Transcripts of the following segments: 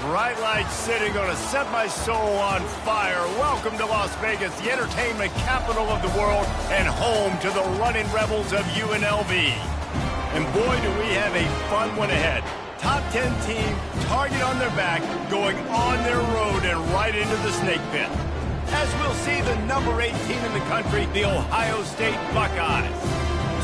Bright lights city, gonna set my soul on fire. Welcome to Las Vegas, the entertainment capital of the world and home to the running Rebels of UNLV. And boy, do we have a fun one ahead. Top 10 team, target on their back, going on their road and right into the snake pit. As we'll see the number 8 team in the country, the Ohio State Buckeyes.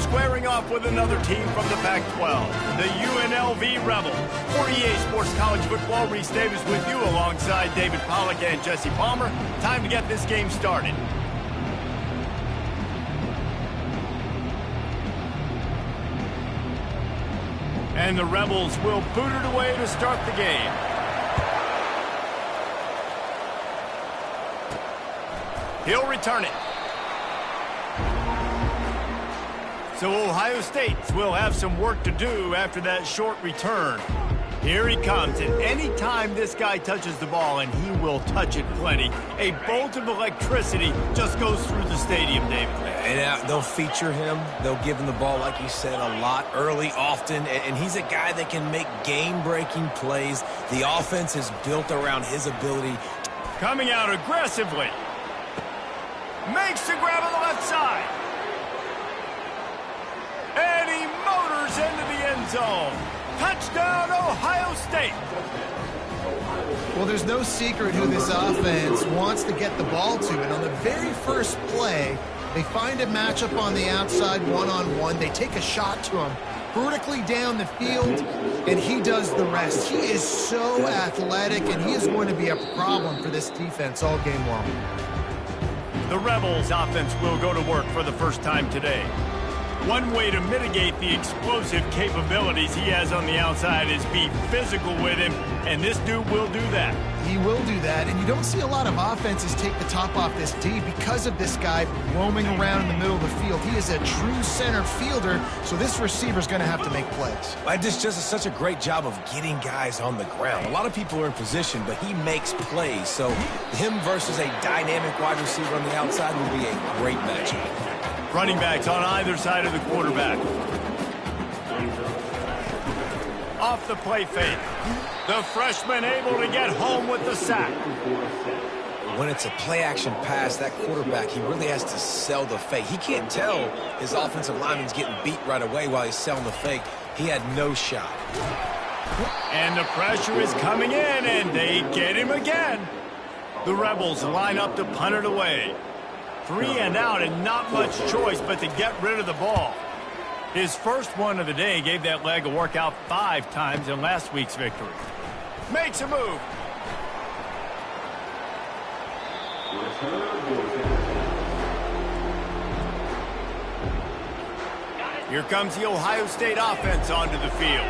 Squaring off with another team from the Pac-12, the UNLV Rebels. For EA Sports College Football, Reese Davis with you alongside David Pollack and Jesse Palmer. Time to get this game started. And the Rebels will boot it away to start the game. He'll return it. So Ohio State will have some work to do after that short return. Here he comes, and any time this guy touches the ball, and he will touch it plenty, a bolt of electricity just goes through the stadium, David. And they'll feature him. They'll give him the ball, like you said, a lot, early, often. And he's a guy that can make game-breaking plays. The offense is built around his ability. Coming out aggressively. Makes the grab on the left side. And he motors into the end zone. Touchdown, Ohio State. Well, there's no secret who this offense wants to get the ball to. And on the very first play, they find a matchup on the outside one-on-one. They take a shot to him vertically down the field, and he does the rest. He is so athletic, and he is going to be a problem for this defense all game long. The Rebels offense will go to work for the first time today. One way to mitigate the explosive capabilities he has on the outside is be physical with him, and this dude will do that. He will do that, and you don't see a lot of offenses take the top off this D because of this guy roaming around in the middle of the field. He is a true center fielder, so this receiver's going to have to make plays. This just is such a great job of getting guys on the ground. A lot of people are in position, but he makes plays, so him versus a dynamic wide receiver on the outside will be a great matchup. Running backs on either side of the quarterback. Off the play fake. The freshman able to get home with the sack. When it's a play-action pass, that quarterback, he really has to sell the fake. He can't tell his offensive lineman's getting beat right away while he's selling the fake. He had no shot. And the pressure is coming in, and they get him again. The Rebels line up to punt it away. 3 and out, and not much choice but to get rid of the ball. His first one of the day gave that leg a workout 5 times in last week's victory. Makes a move. Here comes the Ohio State offense onto the field.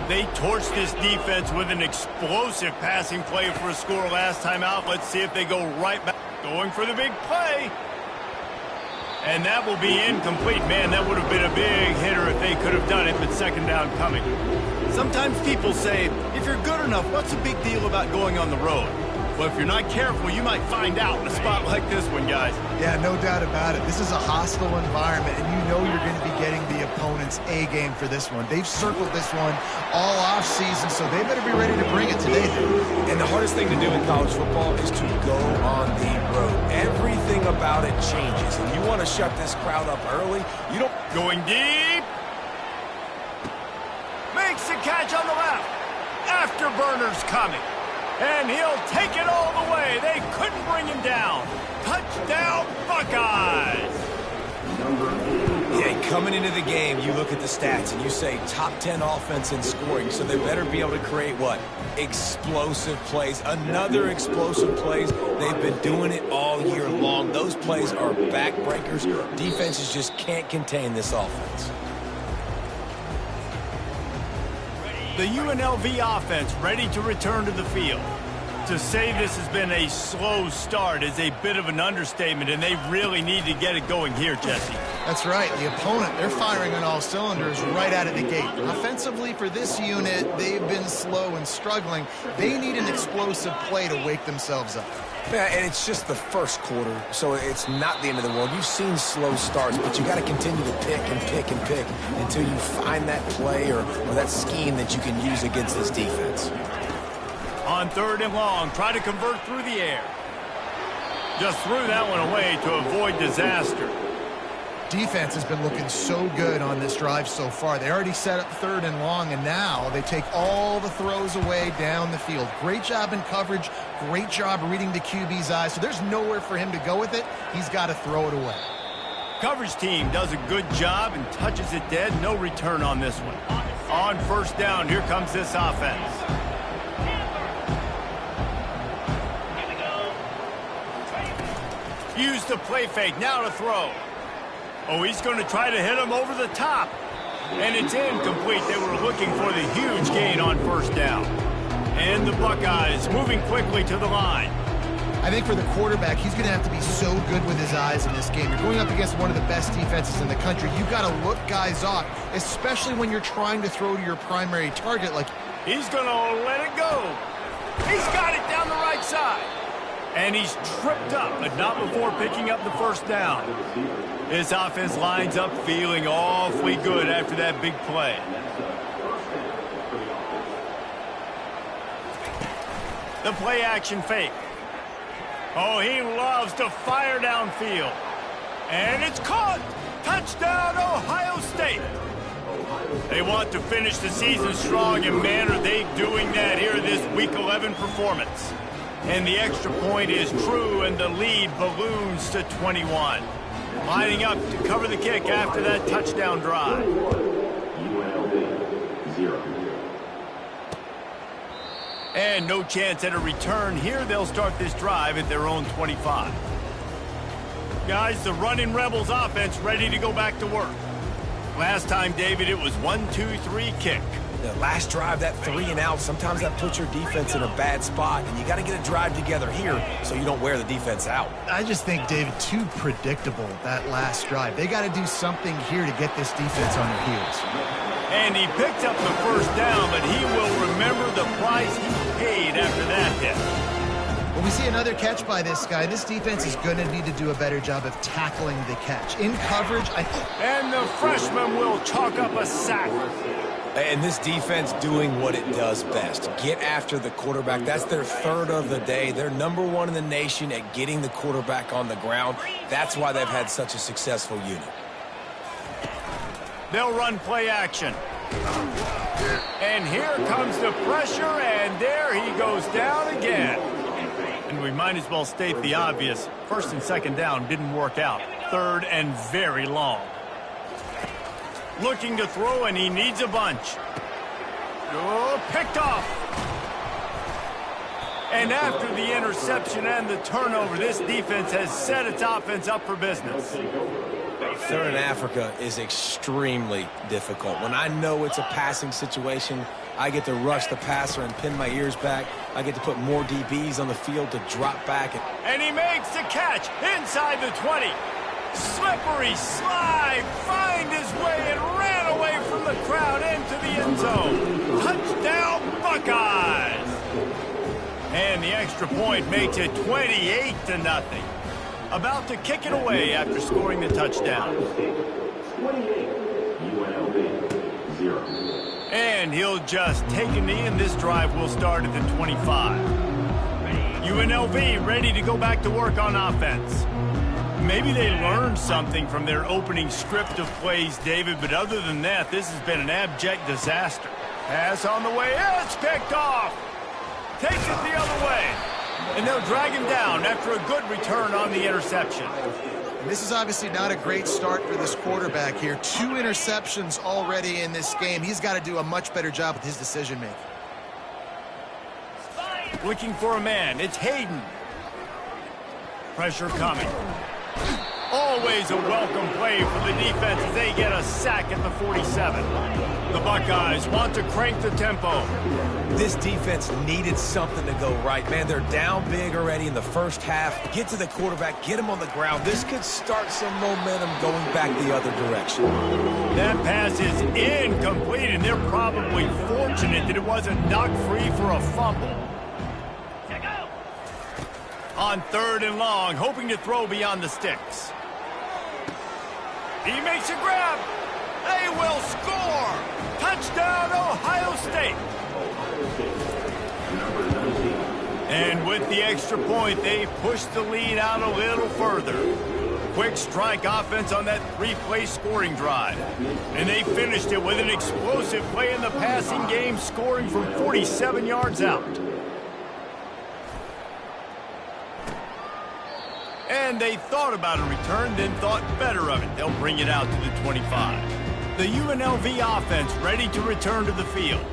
They torched this defense with an explosive passing play for a score last time out. Let's see if they go right back. Going for the big play. And that will be incomplete. Man, that would have been a big hitter if they could have done it, but second down coming. Sometimes people say, if you're good enough, what's the big deal about going on the road? Well, if you're not careful, you might find out in a spot like this one, guys. Yeah, no doubt about it. This is a hostile environment, and you know you're going to be getting the opponent's A game for this one. They've circled this one all offseason, so they better be ready to bring it today. And the hardest thing to do in college football is to go on the road. Everything about it changes, and you want to shut this crowd up early. You don't... Going deep. Makes the catch on the left. Afterburner's coming. And he'll take it all the way. They couldn't bring him down. Touchdown, Buckeyes. Yeah, coming into the game, you look at the stats and you say top 10 offense in scoring, so they better be able to create what? Explosive plays. Another explosive plays. They've been doing it all year long. Those plays are backbreakers. Defenses just can't contain this offense. The UNLV offense ready to return to the field. To say this has been a slow start is a bit of an understatement, and they really need to get it going here, Jesse. That's right. The opponent, they're firing on all cylinders right out of the gate. Offensively, for this unit, they've been slow and struggling. They need an explosive play to wake themselves up. Yeah, and it's just the first quarter, so it's not the end of the world. You've seen slow starts, but you got to continue to pick and pick and pick until you find that play or that scheme that you can use against this defense. On 3rd and long, try to convert through the air. Just threw that one away to avoid disaster. Defense has been looking so good on this drive so far. They already set up 3rd and long, and now they take all the throws away down the field. Great job in coverage, great job reading the QB's eyes, so there's nowhere for him to go with it. He's got to throw it away. Coverage team does a good job and touches it dead. No return on this one. On 1st down, here comes this offense. Use the play fake, now to throw. Oh, he's going to try to hit him over the top. And it's incomplete. They were looking for the huge gain on 1st down. And the Buckeyes moving quickly to the line. I think for the quarterback, he's going to have to be so good with his eyes in this game. You're going up against one of the best defenses in the country. You've got to look guys off, especially when you're trying to throw to your primary target. Like, he's going to let it go. He's got it down the right side. And he's tripped up, but not before picking up the 1st down. This offense lines up feeling awfully good after that big play. The play action fake. Oh, he loves to fire downfield. And it's caught. Touchdown, Ohio State. They want to finish the season strong, and man, are they doing that here in this Week 11 performance. And the extra point is true, and the lead balloons to 21. Lining up to cover the kick after that touchdown drive. UNLV 0. And no chance at a return here. They'll start this drive at their own 25. Guys, the running Rebels offense ready to go back to work. Last time, David, it was 1-2-3 kick. The last drive, that 3 and out, sometimes that puts your defense in a bad spot, and you got to get a drive together here so you don't wear the defense out. I just think, David, too predictable, that last drive. They got to do something here to get this defense on their heels. And he picked up the 1st down, but he will remember the price he paid after that hit. When we see another catch by this guy, this defense is going to need to do a better job of tackling the catch. In coverage, and the freshman will chalk up a sack. And this defense doing what it does best. Get after the quarterback. That's their 3rd of the day. They're #1 in the nation at getting the quarterback on the ground. That's why they've had such a successful unit. They'll run play action. And here comes the pressure, and there he goes down again. And we might as well state the obvious. 1st and 2nd down didn't work out. 3rd and very long. Looking to throw, and he needs a bunch. Oh, picked off. And after the interception and the turnover, this defense has set its offense up for business. 3rd and Africa is extremely difficult. When I know it's a passing situation, I get to rush the passer and pin my ears back. I get to put more DBs on the field to drop back. And he makes the catch inside the 20. Slippery slide, find his way and ran away from the crowd into the end zone. Touchdown, Buckeyes! And the extra point makes it 28-0. About to kick it away after scoring the touchdown. 28. UNLV 0. And he'll just take a knee, and this drive will start at the 25. UNLV ready to go back to work on offense. Maybe they learned something from their opening script of plays, David, but other than that, this has been an abject disaster. Pass on the way, it's picked off. Takes it the other way. And they'll drag him down after a good return on the interception. This is obviously not a great start for this quarterback here. 2 interceptions already in this game. He's got to do a much better job with his decision-making. Looking for a man, it's Hayden. Pressure coming. Always a welcome play for the defense as they get a sack at the 47. The Buckeyes want to crank the tempo. This defense needed something to go right. Man, they're down big already in the 1st half. Get to the quarterback, get him on the ground. This could start some momentum going back the other direction. That pass is incomplete, and they're probably fortunate that it wasn't knocked free for a fumble. On 3rd and long, hoping to throw beyond the sticks. He makes a grab. They will score. Touchdown, Ohio State. Number 19. And with the extra point, they pushed the lead out a little further. Quick strike offense on that three-play scoring drive. And they finished it with an explosive play in the passing game, scoring from 47 yards out. And they thought about a return, then thought better of it. They'll bring it out to the 25. The UNLV offense ready to return to the field.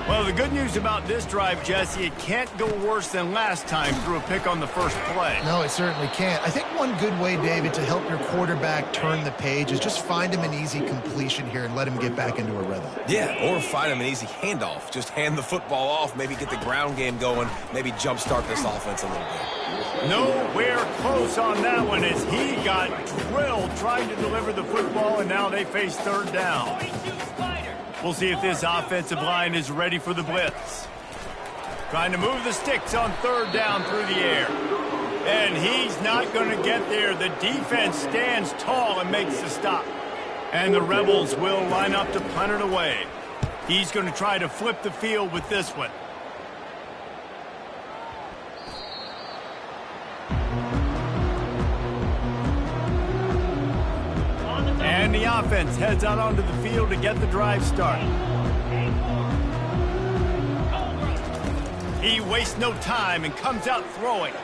Well, the good news about this drive, Jesse, it can't go worse than last time through a pick on the first play. No, it certainly can't. I think one good way, David, to help your quarterback turn the page is just find him an easy completion here and let him get back into a rhythm. Yeah, or find him an easy handoff. Just hand the football off, maybe get the ground game going, maybe jumpstart this offense a little bit. Nowhere close on that one as he got drilled trying to deliver the football, and now they face third down. We'll see if this offensive line is ready for the blitz. Trying to move the sticks on third down through the air. And he's not going to get there. The defense stands tall and makes the stop. And the Rebels will line up to punt it away. He's going to try to flip the field with this one. And the offense heads out onto the field to get the drive started. He wastes no time and comes out throwing.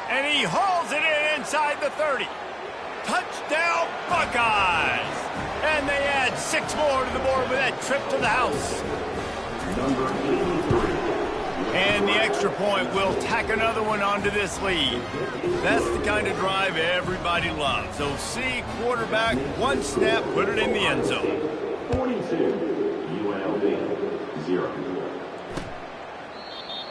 And he hauls it in inside the 30. Touchdown, Buckeyes! And they add 6 more to the board with that trip to the house. Number 83. And the extra point will tack another one onto this lead. That's the kind of drive everybody loves. OC, quarterback, one snap, put it in the end zone. 42. UNLV 0.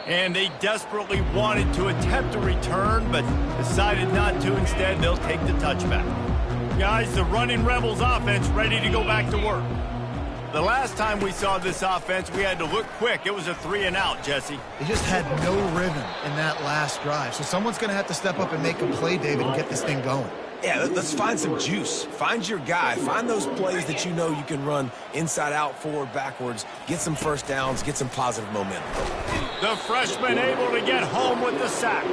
And they desperately wanted to attempt a return, but decided not to. Instead, they'll take the touchback. Guys, the running Rebels offense ready to go back to work. The last time we saw this offense, we had to look quick. It was a 3-and-out, Jesse. They just had no rhythm in that last drive. So someone's going to have to step up and make a play, David, and get this thing going. Yeah, let's find some juice. Find your guy. Find those plays that you know you can run inside out, forward, backwards. Get some first downs. Get some positive momentum. The freshman able to get home with the sack.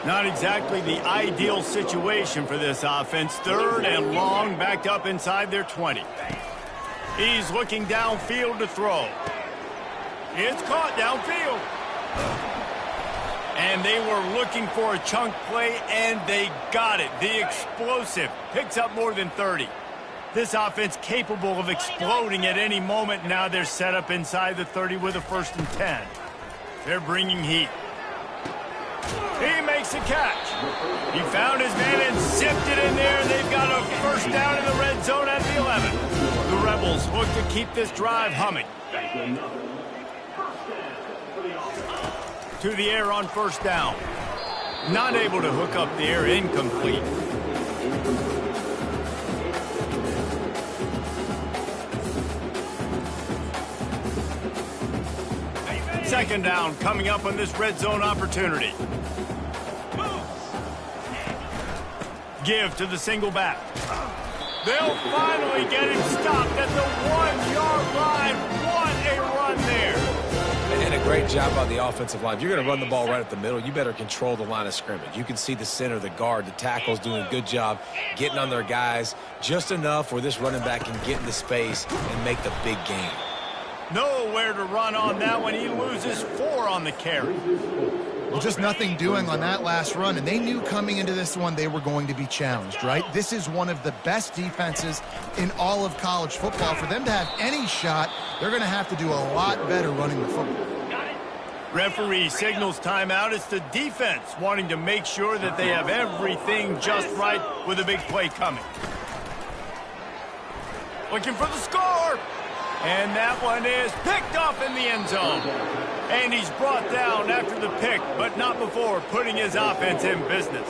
Not exactly the ideal situation for this offense. Third and long, backed up inside their 20. He's looking downfield to throw. It's caught downfield. And they were looking for a chunk play, and they got it. The explosive picks up more than 30. This offense capable of exploding at any moment. Now they're set up inside the 30 with a 1st and 10. They're bringing heat. He makes a catch. He found his man and zipped it in there. They've got a first down in the red zone at the 11. The Rebels look to keep this drive humming. To the air on first down. Not able to hook up the air, incomplete. Second down coming up on this red zone opportunity. Give to the single back. They'll finally get him stopped at the 1-yard line. What a run there. And a great job by the offensive line. If you're going to run the ball right at the middle, you better control the line of scrimmage. You can see the center, the guard, the tackles doing a good job getting on their guys just enough where this running back can get into space and make the big game. Nowhere to run on that one. He loses 4 on the carry. Well, just nothing doing on that last run, and they knew coming into this one they were going to be challenged, right? This is one of the best defenses in all of college football. For them to have any shot, they're going to have to do a lot better running the football. Referee signals timeout. It's the defense wanting to make sure that they have everything just right with a big play coming. Looking for the score. And that one is picked off in the end zone. And he's brought down after the pick, but not before putting his offense in business.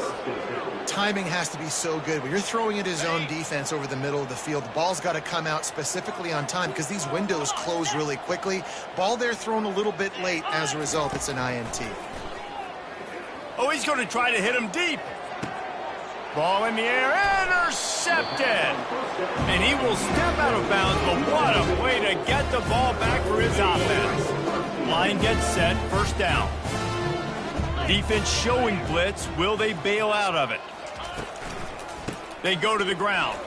Timing has to be so good. When you're throwing at his own defense over the middle of the field, the ball's got to come out specifically on time because these windows close really quickly. Ball there thrown a little bit late. As a result, it's an INT. Oh, he's going to try to hit him deep. Ball in the air, intercepted. intercepted. And he will step out of bounds, but what a way to get the ball back for his offense. Line gets set, first down. Defense showing blitz. Will they bail out of it? They go to the ground.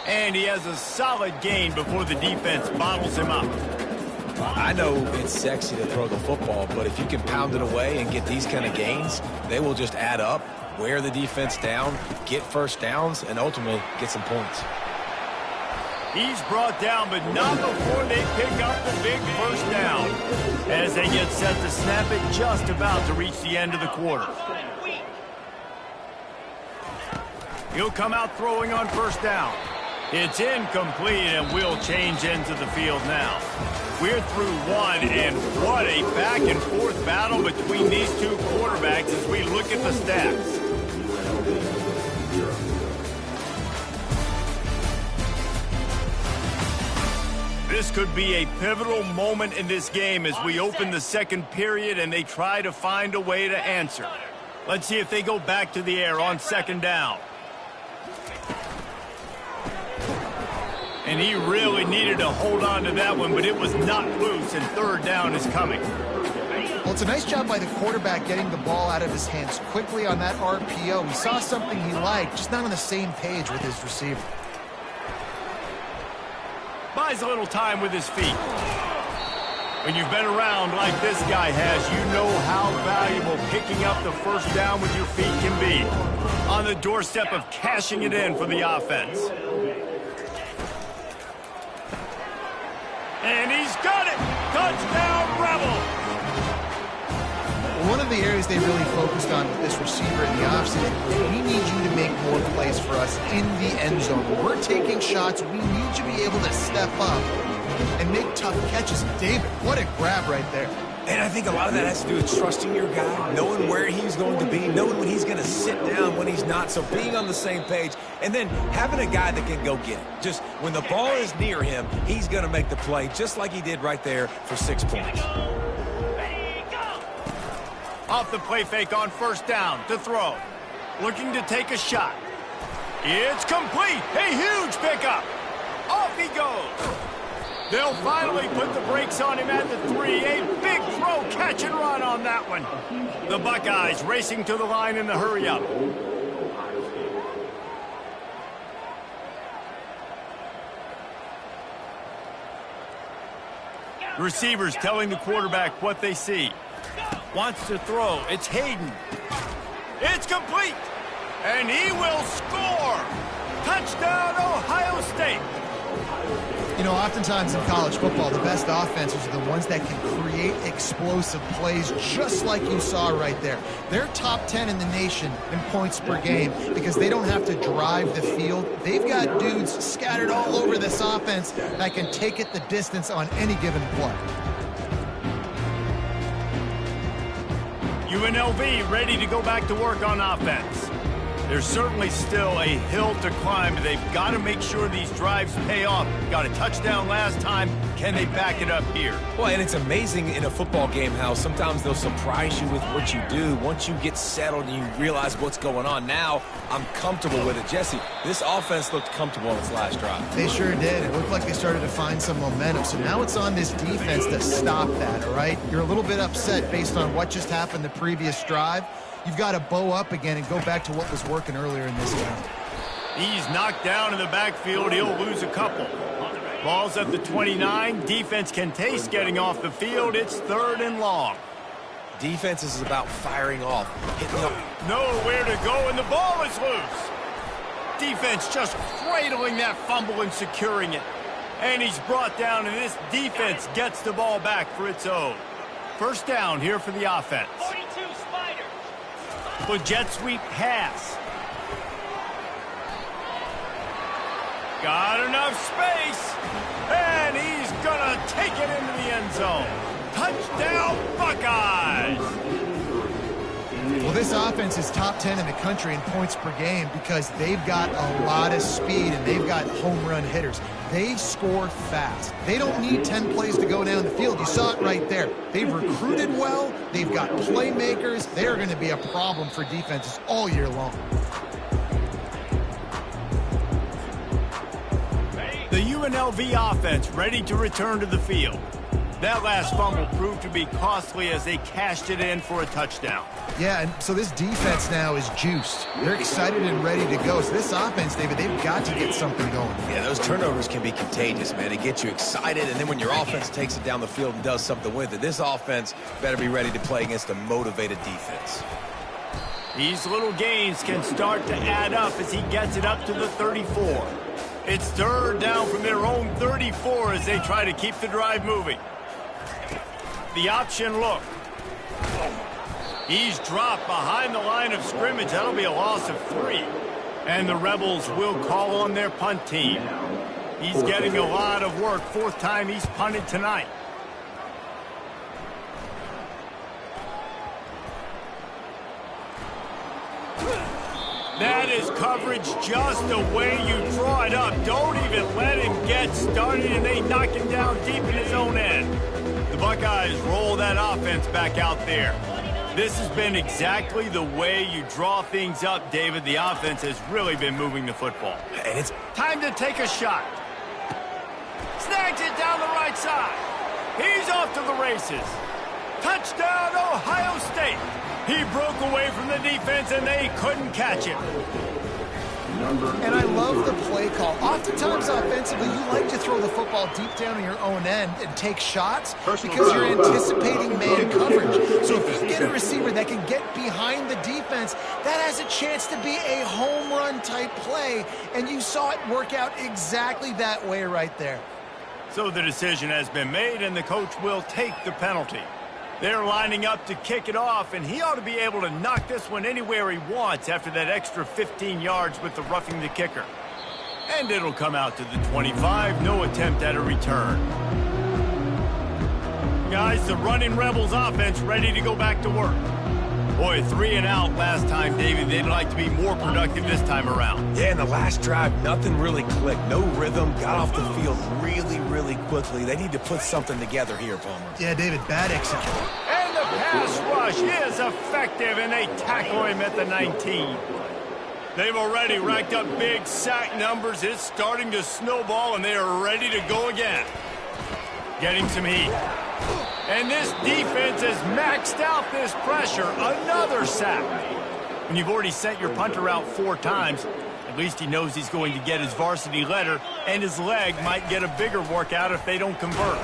And he has a solid gain before the defense bottles him up. I know it's sexy to throw the football, but if you can pound it away and get these kind of gains, they will just add up, wear the defense down, get first downs, and ultimately get some points. He's brought down, but not before they pick up the big first down. As they get set to snap it, just about to reach the end of the quarter. He'll come out throwing on first down. It's incomplete, and we'll change ends of the field now. We're through one, and what a back-and-forth battle between these two quarterbacks as we look at the stats. This could be a pivotal moment in this game as we open the second period and they try to find a way to answer. Let's see if they go back to the air on second down. And he really needed to hold on to that one, but it was not loose, and third down is coming. Well, it's a nice job by the quarterback getting the ball out of his hands quickly on that RPO. He saw something he liked, just not on the same page with his receiver. Buys a little time with his feet. When you've been around like this guy has, you know how valuable picking up the first down with your feet can be. On the doorstep of cashing it in for the offense. And he's got it! Touchdown, Rebels! One of the areas they really focused on with this receiver in the offseason was we need you to make more plays for us in the end zone. When we're taking shots, we need you to be able to step up and make tough catches. David, what a grab right there. And I think a lot of that has to do with trusting your guy, knowing where he's going to be, knowing when he's going to sit down, when he's not. So being on the same page, and then having a guy that can go get it. Just when the ball is near him, he's going to make the play, just like he did right there for 6 points. Off the play fake on first down to throw. Looking to take a shot. It's complete. A huge pickup. Off he goes. They'll finally put the brakes on him at the 3. A big throw, catch and run on that one. The Buckeyes racing to the line in the hurry-up. Receivers telling the quarterback what they see. Wants to throw. It's Hayden. It's complete. And he will score. Touchdown, Ohio State. You know, oftentimes in college football, the best offenses are the ones that can create explosive plays, just like you saw right there. They're top 10 in the nation in points per game because they don't have to drive the field. They've got dudes scattered all over this offense that can take it the distance on any given play. UNLV ready to go back to work on offense. There's certainly still a hill to climb, but they've got to make sure these drives pay off. Got a touchdown last time. Can they back it up here? Well, and it's amazing in a football game how sometimes they'll surprise you with what you do. Once you get settled and you realize what's going on, now I'm comfortable with it. Jesse, this offense looked comfortable on its last drive. They sure did. It looked like they started to find some momentum. So now it's on this defense to stop that, all right? You're a little bit upset based on what just happened the previous drive. You've got to bow up again and go back to what was working earlier in this game. He's knocked down in the backfield. He'll lose a couple. Ball's at the 29. Defense can taste getting off the field. It's 3rd and long. Defense is about firing off, hitting up. Nowhere to go, and the ball is loose. Defense just cradling that fumble and securing it. And he's brought down, and this defense gets the ball back for its own. First down here for the offense. 42 Spiders. The jet sweep pass. Got enough space. And he's going to take it into the end zone. Touchdown, Buckeyes. Well, this offense is top 10 in the country in points per game because they've got a lot of speed and they've got home run hitters. They score fast. They don't need 10 plays to go down the field. You saw it right there. They've recruited well. They've got playmakers. They're going to be a problem for defenses all year long. The UNLV offense ready to return to the field. That last fumble proved to be costly as they cashed it in for a touchdown. Yeah, and so this defense now is juiced. They're excited and ready to go. So this offense, David, they've got to get something going. Yeah, those turnovers can be contagious, man. They get you excited, and then when your offense takes it down the field and does something with it, this offense better be ready to play against a motivated defense. These little gains can start to add up as he gets it up to the 34. It's third down from their own 34 as they try to keep the drive moving. The option look. He's dropped behind the line of scrimmage. That'll be a loss of 3. And the Rebels will call on their punt team. He's getting a lot of work. 4th time he's punted tonight. That is coverage just the way you draw it up. Don't even let him get started, and they knock him down deep in his own end. The Buckeyes roll that offense back out there. This has been exactly the way you draw things up, David. The offense has really been moving the football. And it's time to take a shot. Snags it down the right side. He's off to the races. Touchdown, Ohio State. He broke away from the defense, and they couldn't catch him. And I love the play call. Oftentimes offensively, you like to throw the football deep down in your own end and take shots because you're anticipating man coverage. So if you get a receiver that can get behind the defense, that has a chance to be a home run type play, and you saw it work out exactly that way right there. So the decision has been made, and the coach will take the penalty. They're lining up to kick it off, and he ought to be able to knock this one anywhere he wants after that extra 15 yards with the roughing the kicker. And it'll come out to the 25, no attempt at a return. Guys, the running Rebels offense ready to go back to work. Boy, 3 and out last time, David. They'd like to be more productive this time around. Yeah, in the last drive, nothing really clicked. No rhythm, got off the field really quickly. They need to put something together here, Palmer. Yeah, David, bad execution. And the pass rush is effective, and they tackle him at the 19. They've already racked up big sack numbers. It's starting to snowball, and they are ready to go again. Getting some heat. And this defense has maxed out this pressure. Another sack. When you've already sent your punter out 4 times, at least he knows he's going to get his varsity letter, and his leg might get a bigger workout if they don't convert.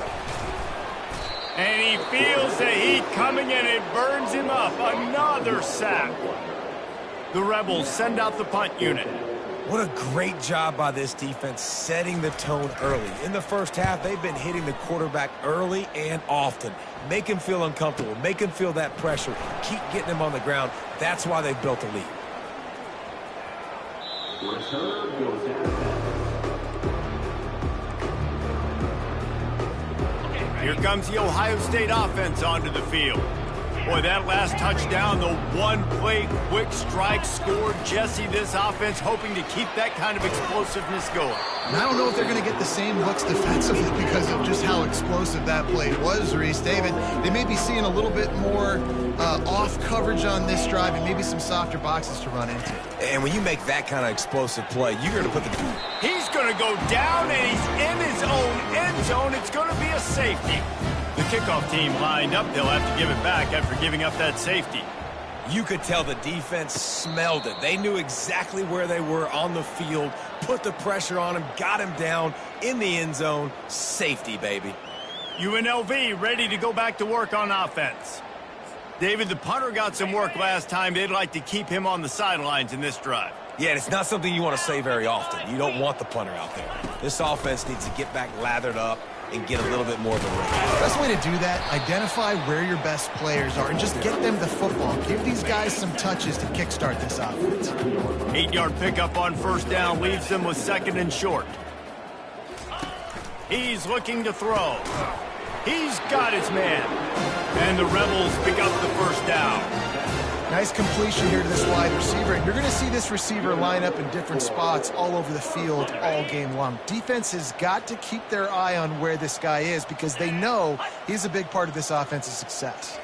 And he feels the heat coming, and it burns him up. Another sack. The Rebels send out the punt unit. What a great job by this defense setting the tone early. In the first half, they've been hitting the quarterback early and often. Make him feel uncomfortable. Make him feel that pressure. Keep getting him on the ground. That's why they've built a lead. Return goes out. Here comes the Ohio State offense onto the field. Boy, that last touchdown, the one-play quick strike scored. Jesse, this offense hoping to keep that kind of explosiveness going. And I don't know if they're going to get the same looks defensively because of just how explosive that play was, Reese. David, they may be seeing a little bit more off coverage on this drive and maybe some softer boxes to run into. And when you make that kind of explosive play, you're going to put the... He's going to go down, and he's in his own end zone. It's going to be a safety. The kickoff team lined up. They'll have to give it back after giving up that safety. You could tell the defense smelled it. They knew exactly where they were on the field, put the pressure on him, got him down in the end zone. Safety, baby. UNLV ready to go back to work on offense. David, the punter got some work last time. They'd like to keep him on the sidelines in this drive. Yeah, and it's not something you want to say very often. You don't want the punter out there. This offense needs to get back lathered up and get a little bit more of a rhythm. The best way to do that, identify where your best players are and just get them the football. Give these guys some touches to kickstart this offense. 8-yard pickup on first down leaves them with 2nd and short. He's looking to throw. He's got his man. And the Rebels pick up the first down. Nice completion here to this wide receiver, and you're going to see this receiver line up in different spots all over the field all game long. Defense has got to keep their eye on where this guy is because they know he's a big part of this offense's success.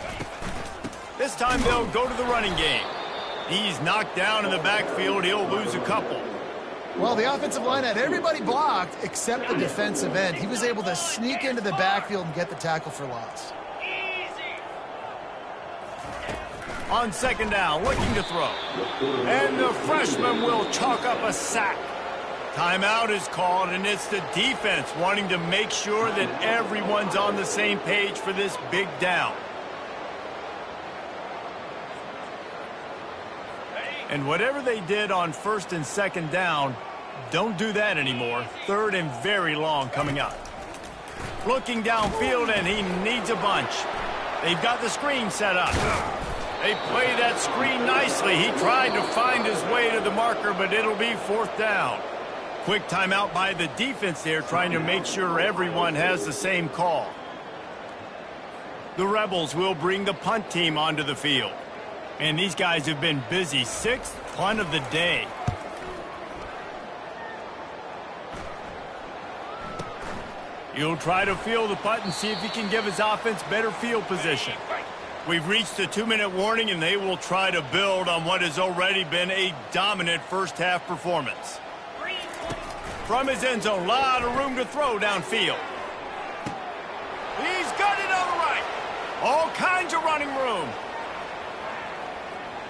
This time they'll go to the running game. He's knocked down in the backfield. He'll lose a couple. Well, the offensive line had everybody blocked except the defensive end. He was able to sneak into the backfield and get the tackle for loss. On second down, looking to throw. And the freshman will chalk up a sack. Timeout is called, and it's the defense wanting to make sure that everyone's on the same page for this big down. And whatever they did on first and second down, don't do that anymore. Third and very long coming up. Looking downfield, and he needs a bunch. They've got the screen set up. They play that screen nicely. He tried to find his way to the marker, but it'll be fourth down. Quick timeout by the defense there, trying to make sure everyone has the same call. The Rebels will bring the punt team onto the field. And these guys have been busy. Sixth punt of the day. He'll try to field the punt and see if he can give his offense better field position. We've reached the 2-minute warning, and they will try to build on what has already been a dominant first-half performance. From his end zone, a lot of room to throw downfield. He's got it on the right. All kinds of running room.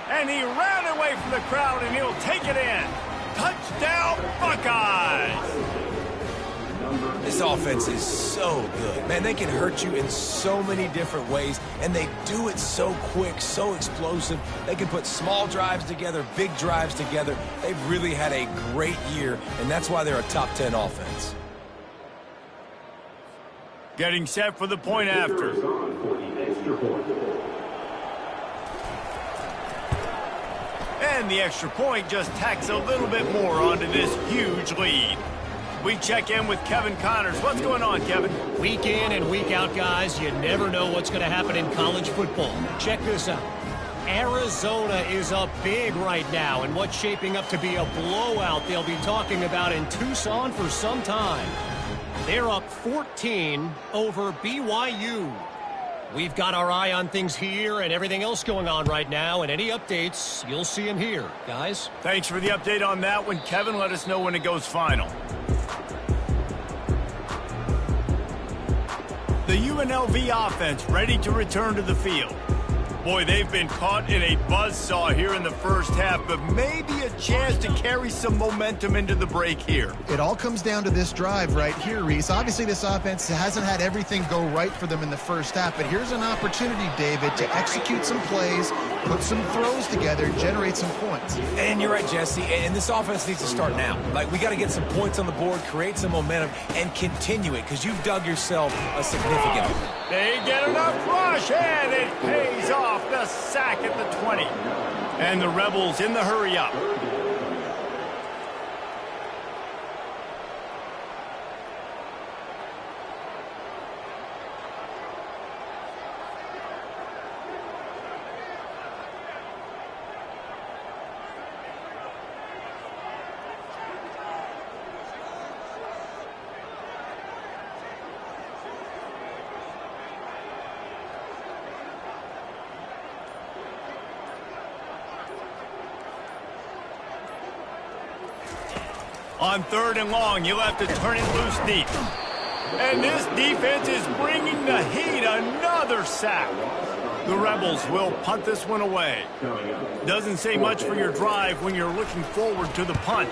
And he ran away from the crowd, and he'll take it in. Touchdown, Buckeyes! This offense is so good. Man, they can hurt you in so many different ways, and they do it so quick, so explosive. They can put small drives together, big drives together. They've really had a great year, and that's why they're a top 10 offense. Getting set for the point after. And the extra point just tacks a little bit more onto this huge lead. We check in with Kevin Connors. What's going on, Kevin? Week in and week out, guys, you never know what's going to happen in college football. Check this out. Arizona is up big right now in what's shaping up to be a blowout they'll be talking about in Tucson for some time. They're up 14 over BYU. We've got our eye on things here and everything else going on right now, and any updates, you'll see them here, guys. Thanks for the update on that one, Kevin. Let us know when it goes final. The UNLV offense ready to return to the field. Boy, they've been caught in a buzzsaw here in the first half, but maybe a chance to carry some momentum into the break here. It all comes down to this drive right here, Reese. Obviously, this offense hasn't had everything go right for them in the first half, but here's an opportunity, David, to execute some plays, put some throws together, and generate some points. And you're right, Jesse, and this offense needs to start now. Like, we got to get some points on the board, create some momentum, and continue it, because you've dug yourself a significant one. They get enough rush, and it pays off. The sack at the 20. And the Rebels in the hurry up. On third and long, you'll have to turn it loose deep. And this defense is bringing the heat. Another sack. The Rebels will punt this one away. Doesn't say much for your drive when you're looking forward to the punt.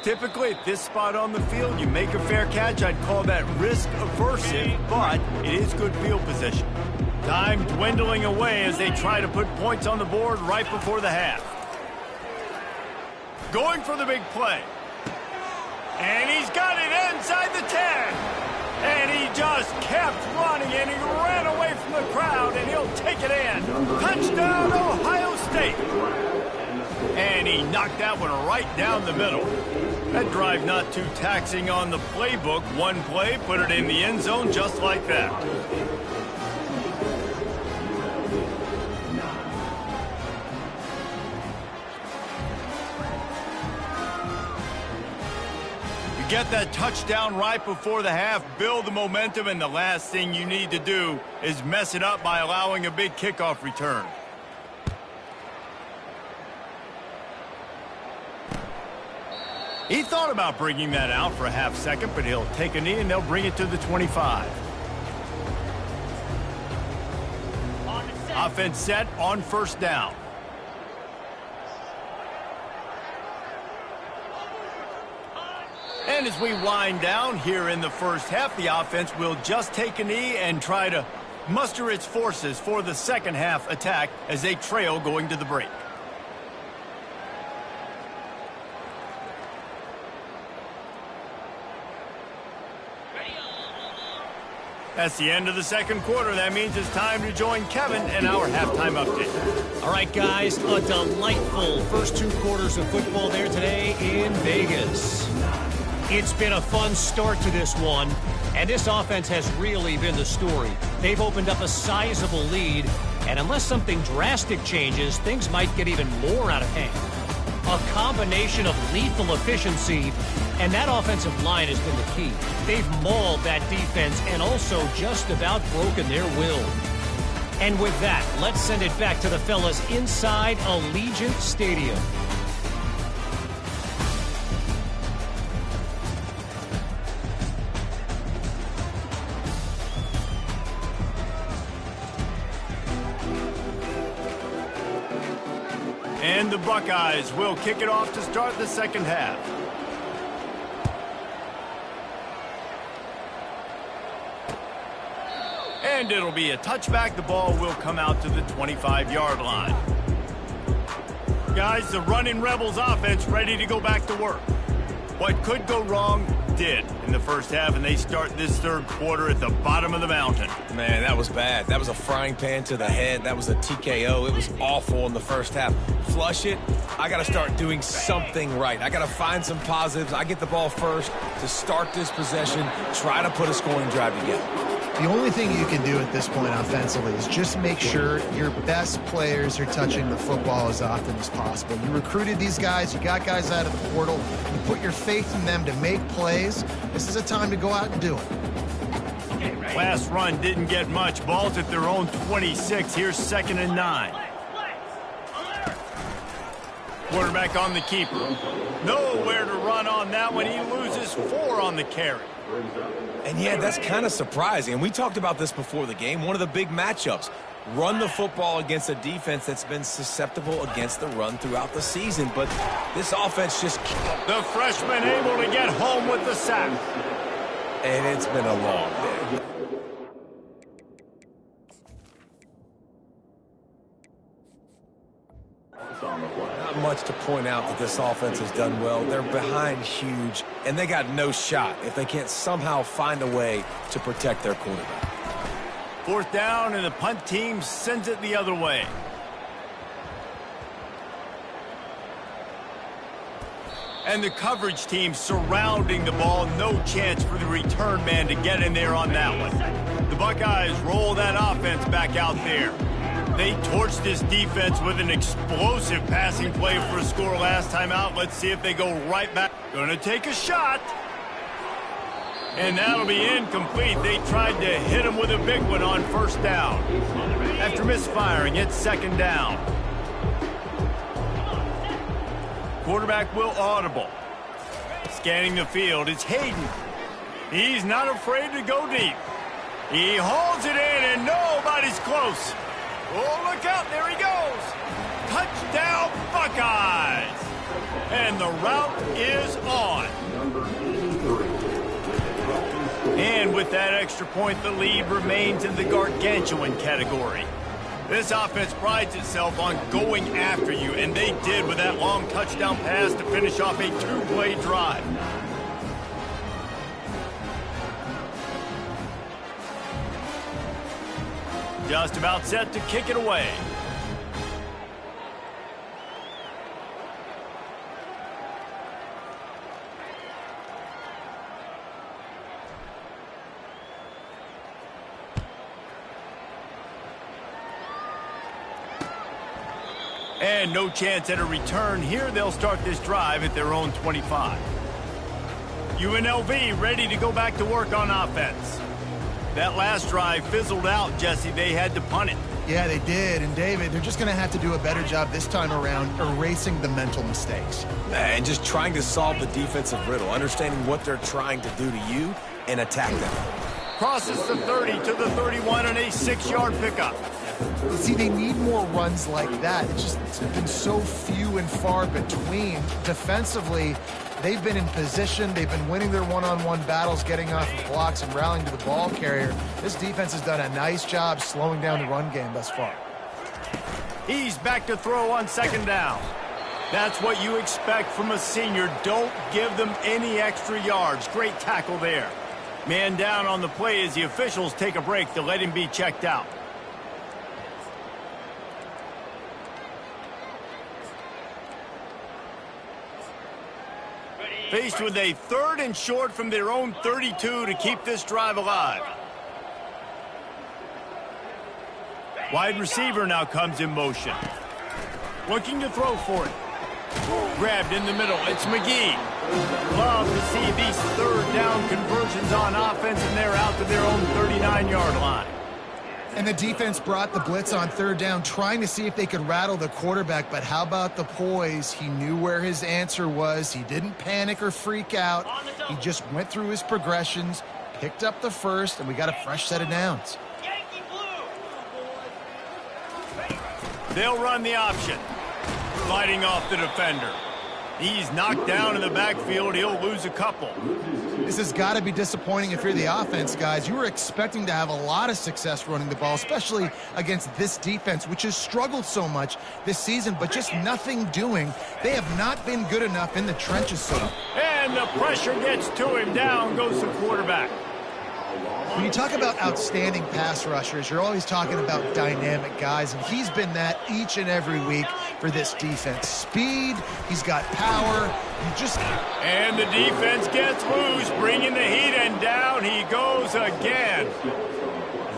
Typically, at this spot on the field, you make a fair catch. I'd call that risk aversive, but it is good field position. Time dwindling away as they try to put points on the board right before the half. Going for the big play. And he's got it inside the 10. And he just kept running, and he ran away from the crowd, and he'll take it in. Touchdown, Ohio State. And he knocked that one right down the middle. That drive not too taxing on the playbook. One play, put it in the end zone just like that. Get that touchdown right before the half, build the momentum, and the last thing you need to do is mess it up by allowing a big kickoff return. He thought about bringing that out for a half second, but he'll take a knee and they'll bring it to the 25. Offense set on first down. And as we wind down here in the first half, the offense will just take a knee and try to muster its forces for the second half attack as they trail going to the break. That's the end of the second quarter. That means it's time to join Kevin in our halftime update. All right, guys, a delightful first 2 quarters of football there today in Vegas. It's been a fun start to this one, and this offense has really been the story. They've opened up a sizable lead, and unless something drastic changes, things might get even more out of hand. A combination of lethal efficiency, and that offensive line has been the key. They've mauled that defense and also just about broken their will. And with that, let's send it back to the fellas inside Allegiant Stadium. And the Buckeyes will kick it off to start the second half. And it'll be a touchback. The ball will come out to the 25-yard line. Guys, the running Rebels offense ready to go back to work. What could go wrong did in the first half, and they start this third quarter at the bottom of the mountain. Man, that was bad. That was a frying pan to the head. That was a TKO. It was awful in the first half. Flush it. I got to start doing something right. I got to find some positives. I get the ball first to start this possession, try to put a scoring drive together. The only thing you can do at this point offensively is just make sure your best players are touching the football as often as possible. You recruited these guys, you got guys out of the portal, you put your faith in them to make plays. This is a time to go out and do it. Last run didn't get much. Ball's at their own 26. Here's 2nd and 9. Quarterback on the keeper. Nowhere to run on that one. He loses 4 on the carry. And yeah, that's kind of surprising. And we talked about this before the game. One of the big matchups. Run the football against a defense that's been susceptible against the run throughout the season. But this offense just... The freshman able to get home with the sack. And it's been a long day. Not much to point out that this offense has done well. They're behind huge, and they got no shot if they can't somehow find a way to protect their quarterback. 4th down, and the punt team sends it the other way. And the coverage team surrounding the ball. No chance for the return man to get in there on that one. The Buckeyes roll that offense back out there. They torched this defense with an explosive passing play for a score last time out. Let's see if they go right back. Gonna take a shot. And that'll be incomplete. They tried to hit him with a big one on 1st down. After misfiring, it's 2nd down. Quarterback will audible. Scanning the field, it's Hayden. He's not afraid to go deep. He hauls it in, and nobody's close. Oh, look out, there he goes. Touchdown, Buckeyes. And the route is on. And with that extra point, the lead remains in the gargantuan category. This offense prides itself on going after you, and they did with that long touchdown pass to finish off a 2-play drive. Just about set to kick it away. And no chance at a return here. They'll start this drive at their own 25. UNLV ready to go back to work on offense. That last drive fizzled out, Jesse. They had to punt it. Yeah, they did. And, David, they're just going to have to do a better job this time around erasing the mental mistakes. And just trying to solve the defensive riddle, understanding what they're trying to do to you and attack them. Crosses the 30 to the 31 and a 6-yard pickup. See, they need more runs like that. It's been so few and far between. Defensively, they've been in position. They've been winning their one-on-one battles, getting off of blocks and rallying to the ball carrier. This defense has done a nice job slowing down the run game thus far. He's back to throw on 2nd down. That's what you expect from a senior. Don't give them any extra yards. Great tackle there. Man down on the play as the officials take a break to let him be checked out. Faced with a 3rd and short from their own 32 to keep this drive alive. Wide receiver now comes in motion. Looking to throw for it. Grabbed in the middle. It's McGee. Love to see these 3rd down conversions on offense, and they're out to their own 39-yard line. And the defense brought the blitz on 3rd down, trying to see if they could rattle the quarterback. But how about the poise? He knew where his answer was. He didn't panic or freak out. He just went through his progressions, picked up the 1st, and we got a fresh set of downs. They'll run the option. Fighting off the defender. He's knocked down in the backfield. He'll lose a couple. This has got to be disappointing if you're the offense, guys. You were expecting to have a lot of success running the ball, especially against this defense, which has struggled so much this season, but just nothing doing. They have not been good enough in the trenches so far. And the pressure gets to him. Down goes the quarterback. When you talk about outstanding pass rushers, you're always talking about dynamic guys, and he's been that each and every week for this defense. Speed, he's got power. And the defense gets loose, bringing the heat, and down he goes again.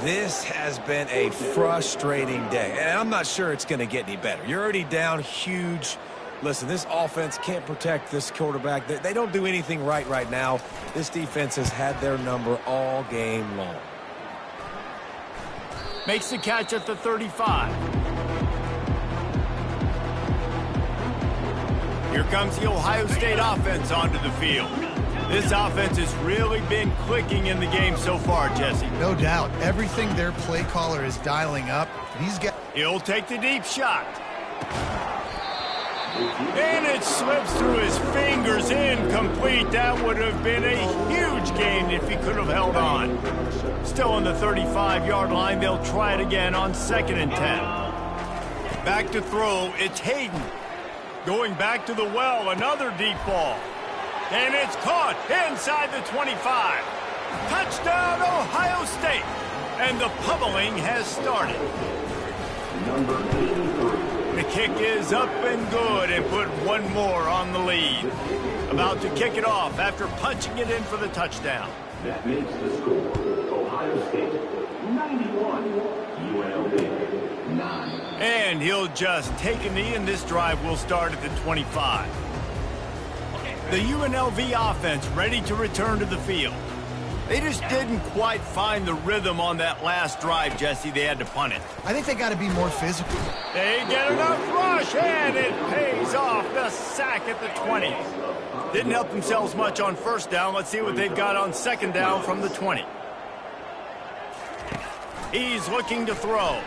This has been a frustrating day, and I'm not sure it's going to get any better. You're already down huge. Listen, this offense can't protect this quarterback. They don't do anything right now. This defense has had their number all game long. Makes the catch at the 35. Here comes the Ohio State offense onto the field. This offense has really been clicking in the game so far, Jesse. No doubt. Everything their play caller is dialing up. He'll take the deep shot. And it slips through his fingers, incomplete. That would have been a huge gain if he could have held on. Still on the 35-yard line, they'll try it again on 2nd and 10. Back to throw, it's Hayden. Going back to the well, another deep ball. And it's caught inside the 25. Touchdown, Ohio State. And the pummeling has started. Number 83. The kick is up and good, and put one more on the lead. About to kick it off after punching it in for the touchdown. That makes the score Ohio State 91, UNLV 9. And he'll just take a knee, and this drive will start at the 25. The UNLV offense ready to return to the field. They just didn't quite find the rhythm on that last drive, Jesse. They had to punt it. I think they got to be more physical. They get enough rush, and it pays off. The sack at the 20. Didn't help themselves much on 1st down. Let's see what they've got on 2nd down from the 20. He's looking to throw.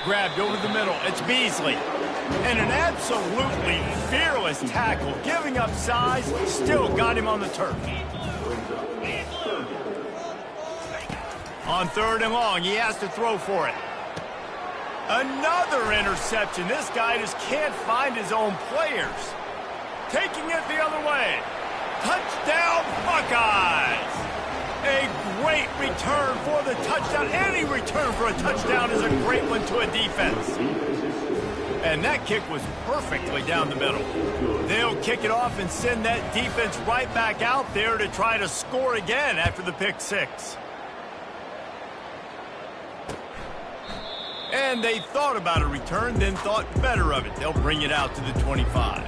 Grabbed over the middle. It's Beasley. And an absolutely fearless tackle. Giving up size, still got him on the turf. On 3rd and long, he has to throw for it. Another interception. This guy just can't find his own players. Taking it the other way. Touchdown, Buckeyes! A great return for the touchdown. Any return for a touchdown is a great one to a defense. And that kick was perfectly down the middle. They'll kick it off and send that defense right back out there to try to score again after the pick 6. And they thought about a return, then thought better of it. They'll bring it out to the 25.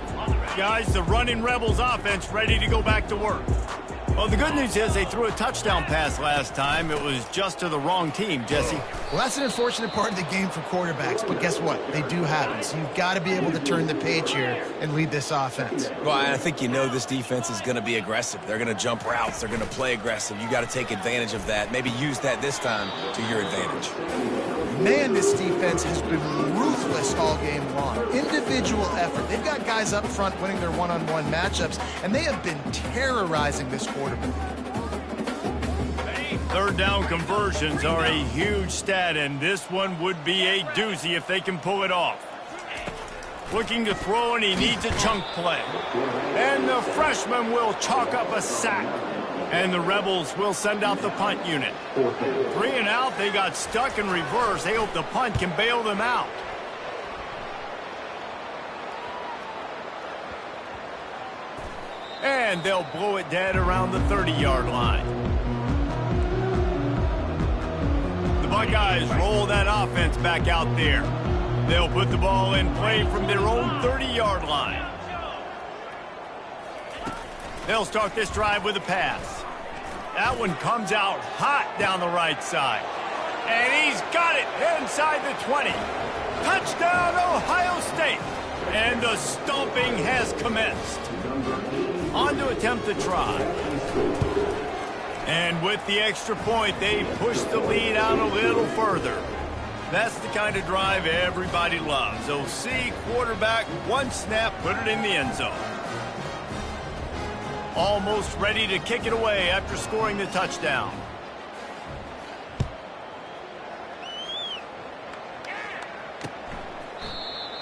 Guys, the running Rebels offense ready to go back to work. Well, the good news is they threw a touchdown pass last time. It was just to the wrong team, Jesse. Well, that's an unfortunate part of the game for quarterbacks, but guess what? They do happen. So you've got to be able to turn the page here and lead this offense. Well, I think this defense is going to be aggressive. They're going to jump routes. They're going to play aggressive. You got to take advantage of that. Maybe use that this time to your advantage. Man, this defense has been ruthless all game long. Individual effort. They've got guys up front winning their one-on-one matchups, and they have been terrorizing this quarterback. Third down conversions are a huge stat, and this one would be a doozy if they can pull it off. Looking to throw, and he needs a chunk play. And the freshman will chalk up a sack. And the Rebels will send out the punt unit. 3 and out, they got stuck in reverse. They hope the punt can bail them out. And they'll blow it dead around the 30-yard line. The Buckeyes roll that offense back out there. They'll put the ball in play from their own 30-yard line. They'll start this drive with a pass. That one comes out hot down the right side. And he's got it inside the 20. Touchdown, Ohio State. And the stomping has commenced. On to attempt the try. And with the extra point, they push the lead out a little further. That's the kind of drive everybody loves. OC, quarterback, one snap, put it in the end zone. Almost ready to kick it away after scoring the touchdown.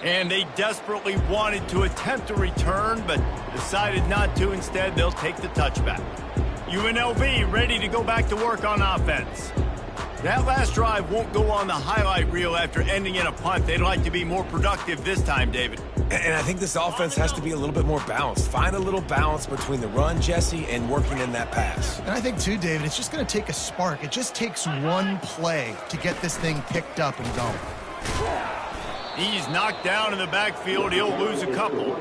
And they desperately wanted to attempt a return, but decided not to. Instead, they'll take the touchback. UNLV ready to go back to work on offense. That last drive won't go on the highlight reel after ending in a punt. They'd like to be more productive this time, David. And I think this offense has to be a little bit more balanced. Find a little balance between the run, Jesse, and working in that pass. And I think, too, David, it's just going to take a spark. It just takes one play to get this thing picked up and going. He's knocked down in the backfield. He'll lose a couple.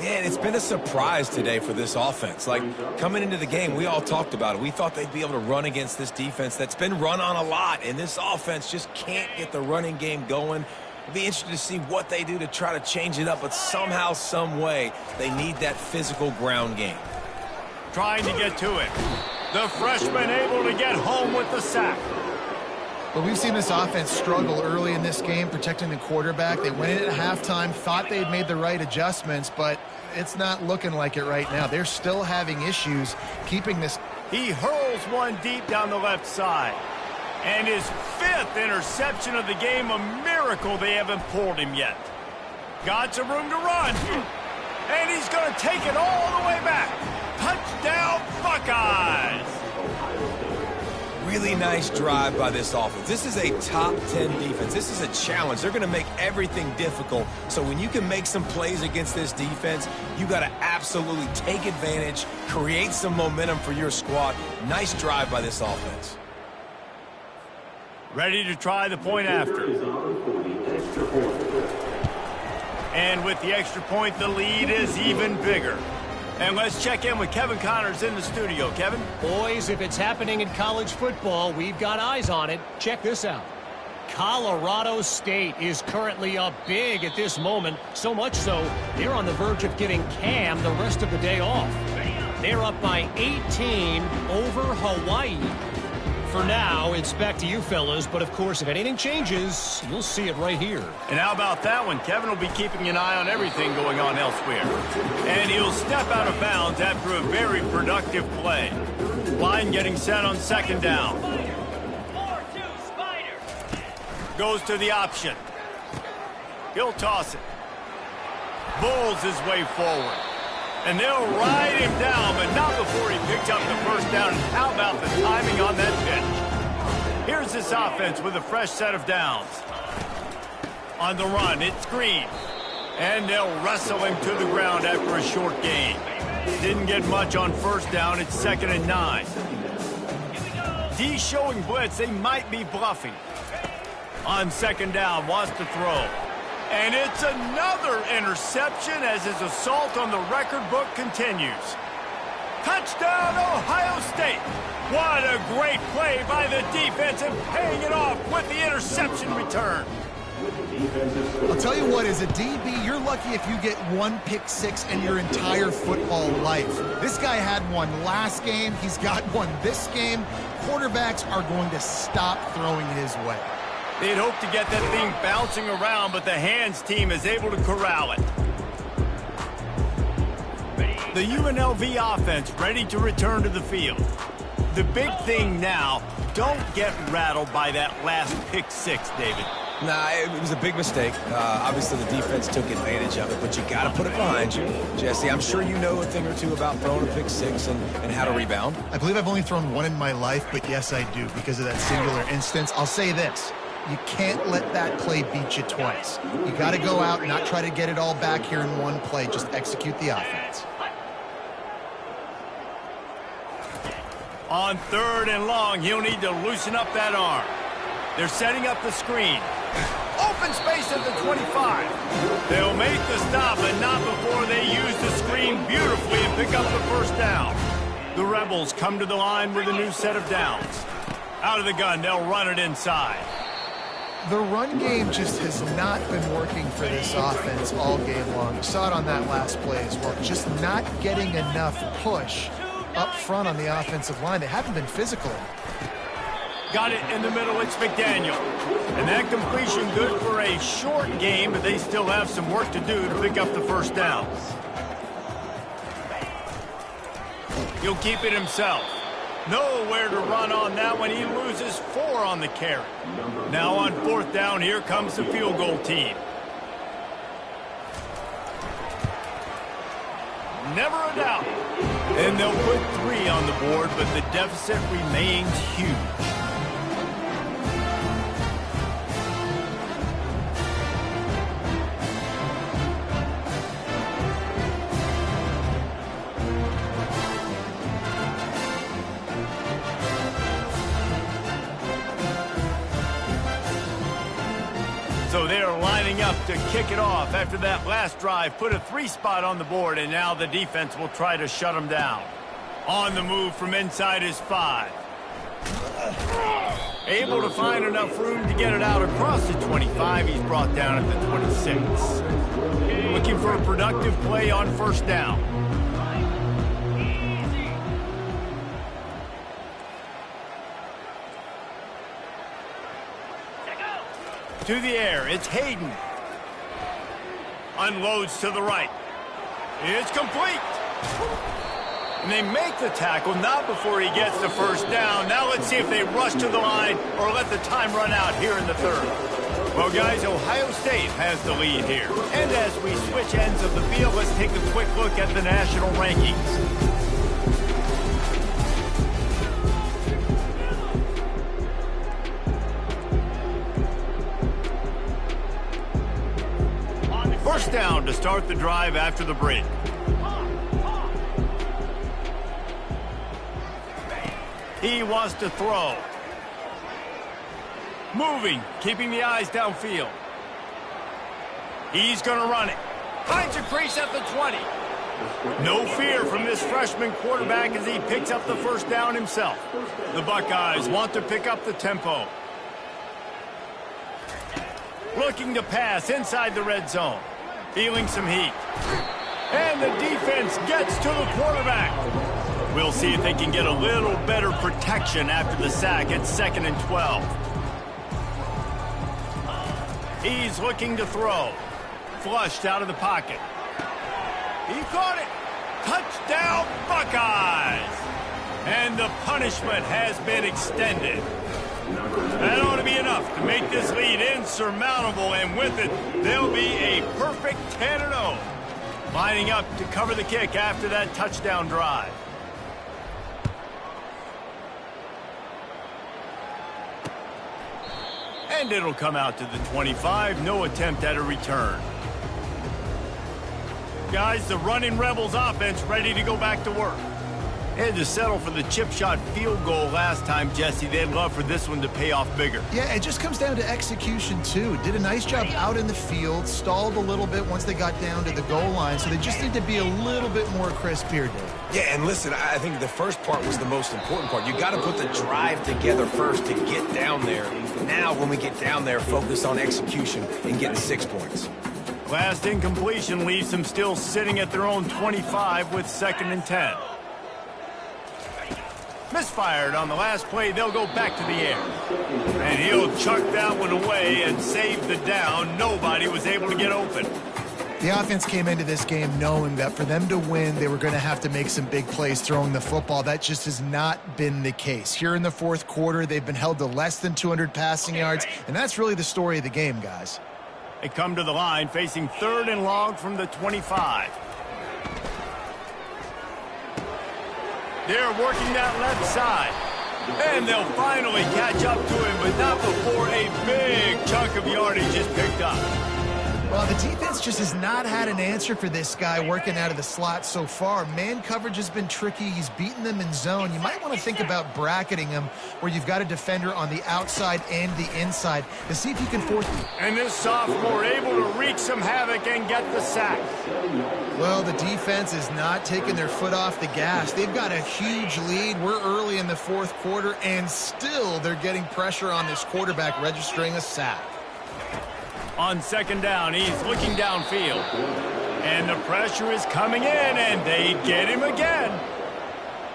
Man, it's been a surprise today for this offense. Like, coming into the game, we all talked about it. We thought they'd be able to run against this defense that's been run on a lot, and this offense just can't get the running game going. It'll be interesting to see what they do to try to change it up, but somehow, some way, they need that physical ground game. Trying to get to it. The freshman able to get home with the sack. But we've seen this offense struggle early in this game, protecting the quarterback. They went in at halftime, thought they'd made the right adjustments, but it's not looking like it right now. They're still having issues keeping this. He hurls one deep down the left side. And his 5th interception of the game, a miracle they haven't pulled him yet. Got some room to run. And he's going to take it all the way back. Touchdown, Buckeyes! Really nice drive by this offense. This is a top 10 defense. This is a challenge. They're going to make everything difficult. So when you can make some plays against this defense, you got to absolutely take advantage, create some momentum for your squad. Nice drive by this offense. Ready to try the point after. And with the extra point, the lead is even bigger. And let's check in with Kevin Connors in the studio. Kevin? Boys, if it's happening in college football, we've got eyes on it. Check this out. Colorado State is currently up big at this moment, so much so they're on the verge of giving Cam the rest of the day off. They're up by 18 over Hawaii. For now, it's back to you fellas, but of course, if anything changes, you'll see it right here. And how about that one? Kevin will be keeping an eye on everything going on elsewhere. And he'll step out of bounds after a very productive play. Line getting set on 2nd down. 4-2 Spider. Goes to the option. He'll toss it. Bulls his way forward. And they'll ride him down, but not before he picks up the first down. And how about the timing on that pitch? Here's this offense with a fresh set of downs. On the run, it's Green. And they'll wrestle him to the ground after a short gain. Didn't get much on 1st down. It's 2nd and 9. D showing blitz. They might be bluffing. On 2nd down, wants to throw. And it's another interception as his assault on the record book continues. Touchdown, Ohio State. What a great play by the defense and paying it off with the interception return. I'll tell you what, as a DB, you're lucky if you get one pick six in your entire football life. This guy had one last game. He's got one this game. Quarterbacks are going to stop throwing his way. They'd hope to get that thing bouncing around, but the hands team is able to corral it. The UNLV offense ready to return to the field. The big thing now, don't get rattled by that last pick six, David. Nah, it was a big mistake. Obviously, the defense took advantage of it, but you got to put it behind you. Jesse, I'm sure you know a thing or two about throwing a pick six and how to rebound. I believe I've only thrown one in my life, but yes, I do, because of that singular instance. I'll say this. You can't let that play beat you twice. You got to go out and not try to get it all back here in one play. Just execute the offense. On 3rd and long, he'll need to loosen up that arm. They're setting up the screen. Open space at the 25. They'll make the stop, but not before they use the screen beautifully and pick up the first down. The Rebels come to the line with a new set of downs. Out of the gun, they'll run it inside. The run game just has not been working for this offense all game long. You saw it on that last play as well. Just not getting enough push up front on the offensive line. They haven't been physical. Got it in the middle, it's McDaniel. And that completion good for a short game, but they still have some work to do to pick up the first down. He'll keep it himself. Nowhere to run on that one. He loses 4 on the carry. Now on 4th down, here comes the field goal team. Never a doubt. And they'll put 3 on the board, but the deficit remains huge. So they're lining up to kick it off after that last drive. Put a 3 spot on the board, and now the defense will try to shut them down. On the move from inside his 5. Able to find enough room to get it out across the 25. He's brought down at the 26. Looking for a productive play on 1st down. To the air, it's Hayden. Unloads to the right. It's complete. And they make the tackle, not before he gets the first down. Now let's see if they rush to the line or let the time run out here in the 3rd. Well, guys, Ohio State has the lead here. And as we switch ends of the field, let's take a quick look at the national rankings. First down to start the drive after the break. He wants to throw. Moving, keeping the eyes downfield. He's going to run it. Finds a crease at the 20. No fear from this freshman quarterback as he picks up the first down himself. The Buckeyes want to pick up the tempo. Looking to pass inside the red zone. Feeling some heat. And the defense gets to the quarterback. We'll see if they can get a little better protection after the sack at 2nd and 12. He's looking to throw. Flushed out of the pocket. He caught it. Touchdown, Buckeyes. And the punishment has been extended. That ought to be enough to make this lead insurmountable, and with it, they'll be a perfect 10-0. Lining up to cover the kick after that touchdown drive. And it'll come out to the 25. No attempt at a return. Guys, the running Rebels offense ready to go back to work. Had to settle for the chip shot field goal last time, Jesse. They'd love for this one to pay off bigger. Yeah, it just comes down to execution, too. Did a nice job out in the field, stalled a little bit once they got down to the goal line, so they just need to be a little bit more crisp here, Dave. Yeah, and listen, I think the first part was the most important part. You got to put the drive together first to get down there. Now, when we get down there, focus on execution and getting 6 points. Last incompletion leaves them still sitting at their own 25 with 2nd and 10. Misfired on the last play. They'll go back to the air. And he'll chuck that one away and save the down. Nobody was able to get open. The offense came into this game knowing that for them to win, they were going to have to make some big plays throwing the football. That just has not been the case. Here in the fourth quarter, they've been held to less than 200 passing yards, and that's really the story of the game, guys. They come to the line facing 3rd and long from the 25. They're working that left side. And they'll finally catch up to him, but not before a big chunk of yardage is picked up. Well, the defense just has not had an answer for this guy working out of the slot so far. Man coverage has been tricky. He's beaten them in zone. You might want to think about bracketing him where you've got a defender on the outside and the inside to see if you can force him. And this sophomore able to wreak some havoc and get the sack. Well, the defense is not taking their foot off the gas. They've got a huge lead. We're early in the fourth quarter, and still they're getting pressure on this quarterback, registering a sack. On 2nd down, he's looking downfield. And the pressure is coming in, and they get him again.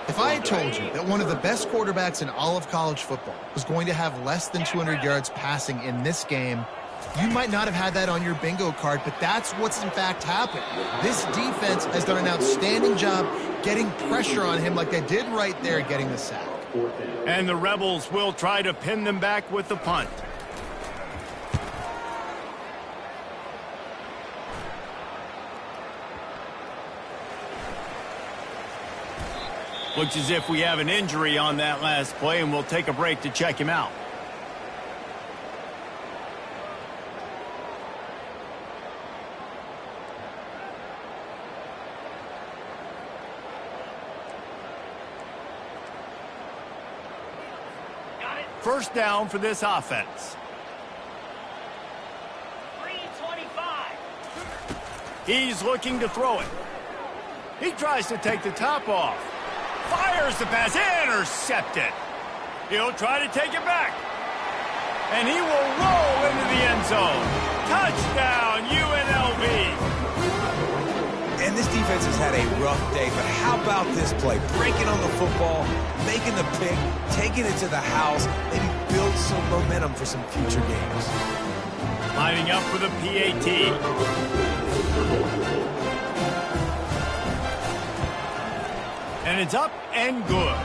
If I had told you that one of the best quarterbacks in all of college football was going to have less than 200 yards passing in this game, you might not have had that on your bingo card, but that's what's in fact happened. This defense has done an outstanding job getting pressure on him like they did right there, getting the sack. And the Rebels will try to pin them back with the punt. Looks as if we have an injury on that last play, and we'll take a break to check him out. First down for this offense. 325. He's looking to throw it. He tries to take the top off. Fires the pass, intercepted. He'll try to take it back. And he will roll into the end zone. Touchdown, UNLV. And this defense has had a rough day, but how about this play? Breaking on the football, making the pick, taking it to the house, maybe build some momentum for some future games. Lining up for the PAT. And it's up and good.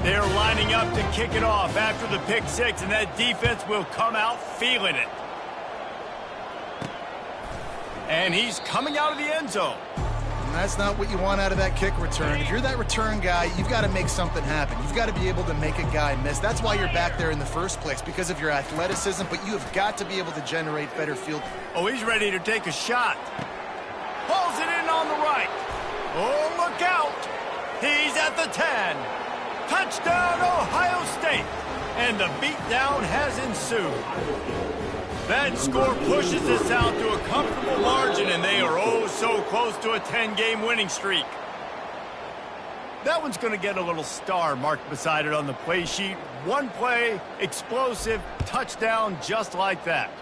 They're lining up to kick it off after the pick six, and that defense will come out feeling it. And he's coming out of the end zone. And that's not what you want out of that kick return. If you're that return guy, you've got to make something happen. You've got to be able to make a guy miss. That's why you're back there in the first place, because of your athleticism, but you have got to be able to generate better field. Oh, he's ready to take a shot. Pulls it in on the right. Oh, look out. He's at the 10. Touchdown, Ohio State. And the beatdown has ensued. That score pushes us out to a comfortable margin, and they are oh so close to a 10-game winning streak. That one's going to get a little star marked beside it on the play sheet. One play, explosive, touchdown, just like that.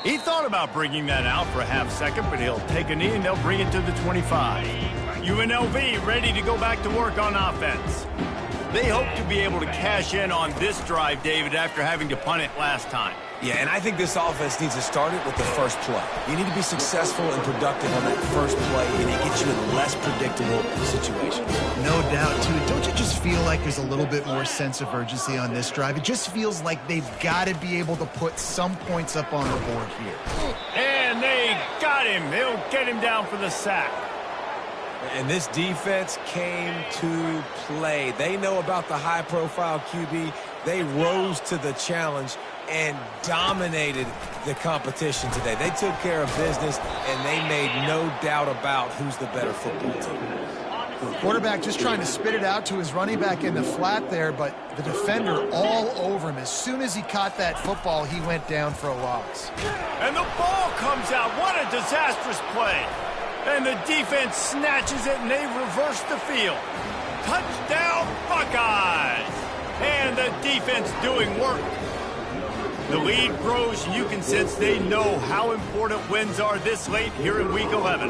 He thought about bringing that out for a half second, but he'll take a knee and they'll bring it to the 25. UNLV ready to go back to work on offense. They hope to be able to cash in on this drive, David, after having to punt it last time. Yeah, and I think this offense needs to start it with the first play. You need to be successful and productive on that first play, and it gets you in less predictable situations. No doubt, too. Don't you just feel like there's a little bit more sense of urgency on this drive? It just feels like they've got to be able to put some points up on the board here. And they got him. They'll get him down for the sack. And this defense came to play. They know about the high-profile QB. They rose to the challenge, and dominated the competition today. They took care of business, and they made no doubt about who's the better football team. Quarterback just trying to spit it out to his running back in the flat there, but the defender all over him. As soon as he caught that football, he went down for a loss. And the ball comes out. What a disastrous play. And the defense snatches it, and they reverse the field. Touchdown, Buckeyes! And the defense doing work. The lead grows, and you can sense they know how important wins are this late here in Week 11.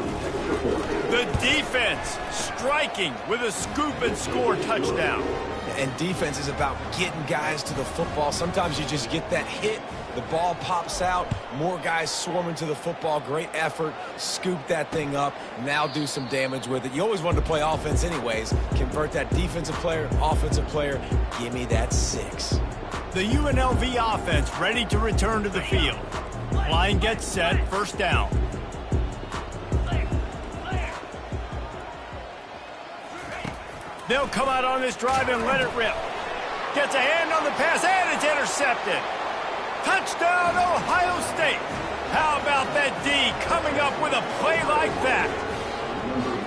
The defense striking with a scoop and score touchdown. And defense is about getting guys to the football. Sometimes you just get that hit, the ball pops out, more guys swarming to the football. Great effort, scoop that thing up, now do some damage with it. You always wanted to play offense anyways. Convert that defensive player, offensive player, give me that 6. The UNLV offense ready to return to the field. Line gets set, first down. They'll come out on this drive and let it rip. Gets a hand on the pass, and it's intercepted. Touchdown, Ohio State. How about that D coming up with a play like that?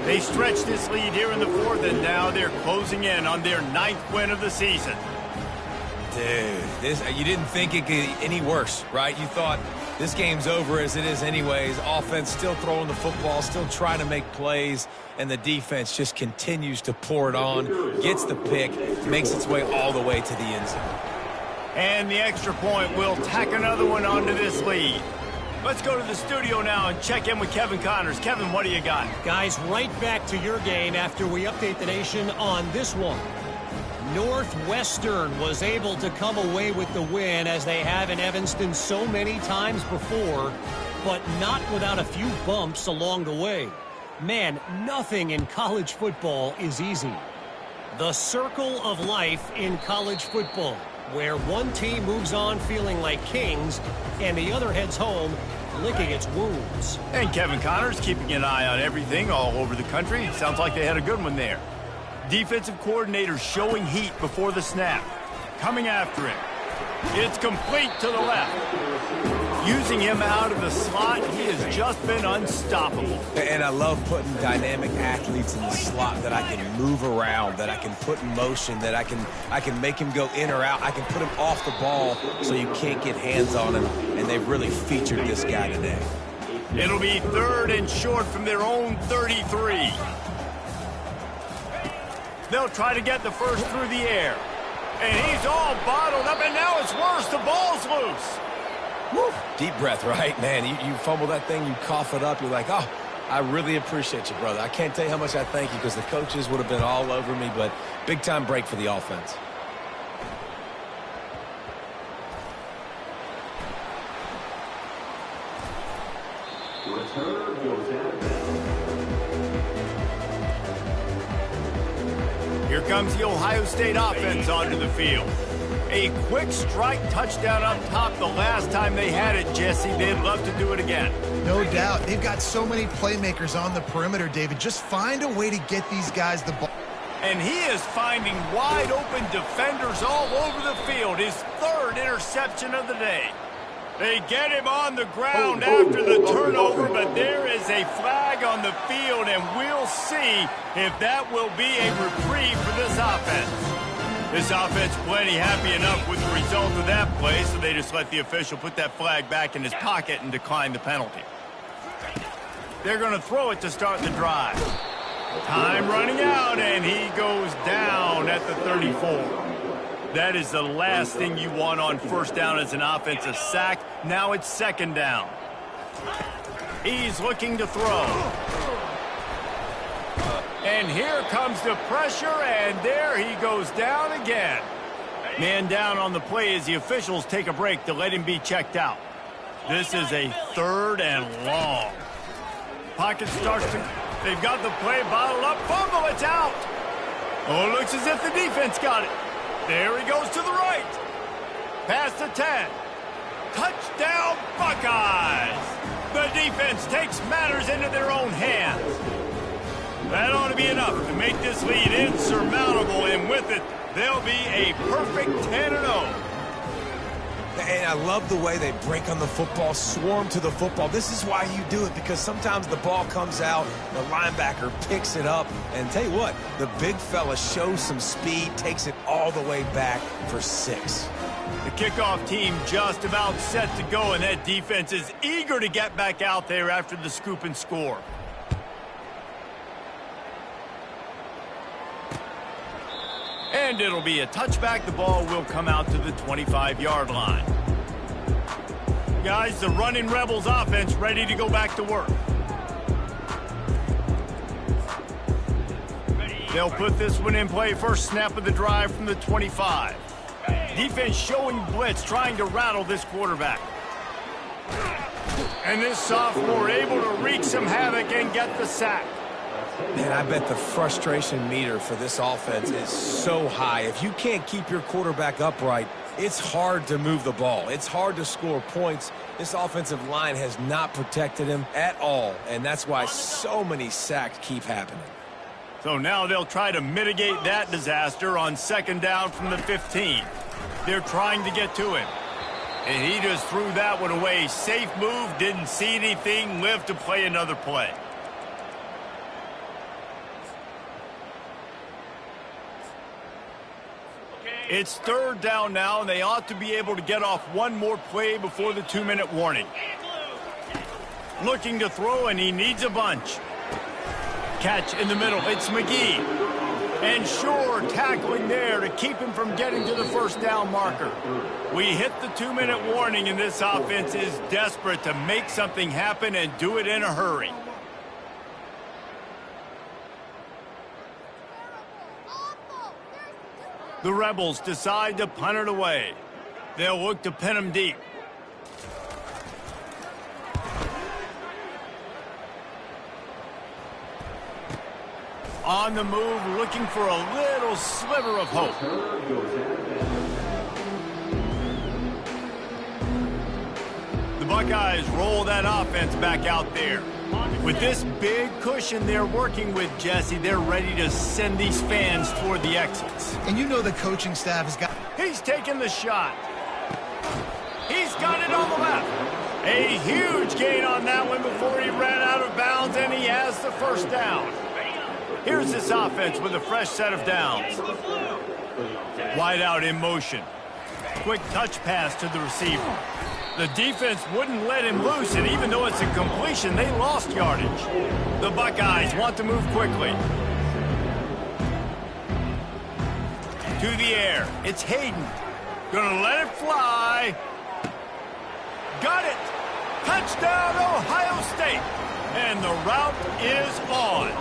They stretch this lead here in the 4th, and now they're closing in on their 9th win of the season. Dude, you didn't think it could get any worse, right? You thought this game's over as it is anyways. Offense still throwing the football, still trying to make plays, and the defense just continues to pour it on, gets the pick, makes its way all the way to the end zone. And the extra point will tack another one onto this lead. Let's go to the studio now and check in with Kevin Connors. Kevin, what do you got? Guys, right back to your game after we update the nation on this one. Northwestern was able to come away with the win as they have in Evanston so many times before, but not without a few bumps along the way. Man, nothing in college football is easy. The circle of life in college football, where one team moves on feeling like kings and the other heads home licking its wounds. And Kevin Connors keeping an eye on everything all over the country. Sounds like they had a good one there. Defensive coordinator showing heat before the snap. Coming after it. It's complete to the left. Using him out of the slot, he has just been unstoppable. And I love putting dynamic athletes in the slot that I can move around, that I can put in motion, that I can make him go in or out. I can put him off the ball so you can't get hands on him, and they've really featured this guy today. It'll be 3rd and short from their own 33. They'll try to get the first through the air. And he's all bottled up, and now it's worse. The ball's loose. Woo. Deep breath, right? Man, you fumble that thing, you cough it up, you're like, oh, I really appreciate you, brother. I can't tell you how much I thank you because the coaches would have been all over me, but big-time break for the offense. Return goes out. Here comes the Ohio State offense onto the field. A quick strike touchdown up top the last time they had it, Jesse. They'd love to do it again. No doubt. They've got so many playmakers on the perimeter, David. Just find a way to get these guys the ball. And he is finding wide-open defenders all over the field. His 3rd interception of the day. They get him on the ground after the turnover, but there is a flag on the field, and we'll see if that will be a reprieve for this offense. This offense plenty happy enough with the result of that play, so they just let the official put that flag back in his pocket and decline the penalty. They're going to throw it to start the drive. Time running out, and he goes down at the 34. That is the last thing you want on first down as an offensive sack. Now it's 2nd down. He's looking to throw. And here comes the pressure, and there he goes down again. Man down on the play as the officials take a break to let him be checked out. This is a 3rd and long. Pocket starts to... They've got the play bottled up. Fumble, it's out. Oh, it looks as if the defense got it. There he goes to the right. Past the 10. Touchdown, Buckeyes. The defense takes matters into their own hands. That ought to be enough to make this lead insurmountable, and with it, they'll be a perfect 10-0. And I love the way they break on the football, swarm to the football. This is why you do it, because sometimes the ball comes out, the linebacker picks it up, and tell you what, the big fella shows some speed, takes it all the way back for 6. The kickoff team just about set to go, and that defense is eager to get back out there after the scoop and score. And it'll be a touchback. The ball will come out to the 25-yard line. Guys, the running Rebels offense ready to go back to work. They'll put this one in play. First snap of the drive from the 25. Defense showing blitz, trying to rattle this quarterback. And this sophomore able to wreak some havoc and get the sack. Man, I bet the frustration meter for this offense is so high. If you can't keep your quarterback upright, it's hard to move the ball. It's hard to score points. This offensive line has not protected him at all, and that's why so many sacks keep happening. So now they'll try to mitigate that disaster on second down from the 15. They're trying to get to him. And he just threw that one away. Safe move, didn't see anything, lived to play another play. It's third down now, and they ought to be able to get off one more play before the 2-minute warning. Looking to throw, and he needs a bunch. Catch in the middle. It's McGee. And Shore tackling there to keep him from getting to the first down marker. We hit the 2-minute warning, and this offense is desperate to make something happen and do it in a hurry. The Rebels decide to punt it away. They'll look to pin them deep. On the move, looking for a little sliver of hope. The Buckeyes roll that offense back out there. With this big cushion they're working with, Jesse, they're ready to send these fans toward the exits. And you know the coaching staff has got... He's taking the shot. He's got it on the left. A huge gain on that one before he ran out of bounds, and he has the first down. Here's this offense with a fresh set of downs. Wide out in motion. Quick touch pass to the receiver. The defense wouldn't let him loose, and even though it's a completion, they lost yardage. The Buckeyes want to move quickly. To the air. It's Hayden. Gonna let it fly. Got it. Touchdown, Ohio State. And the route is on.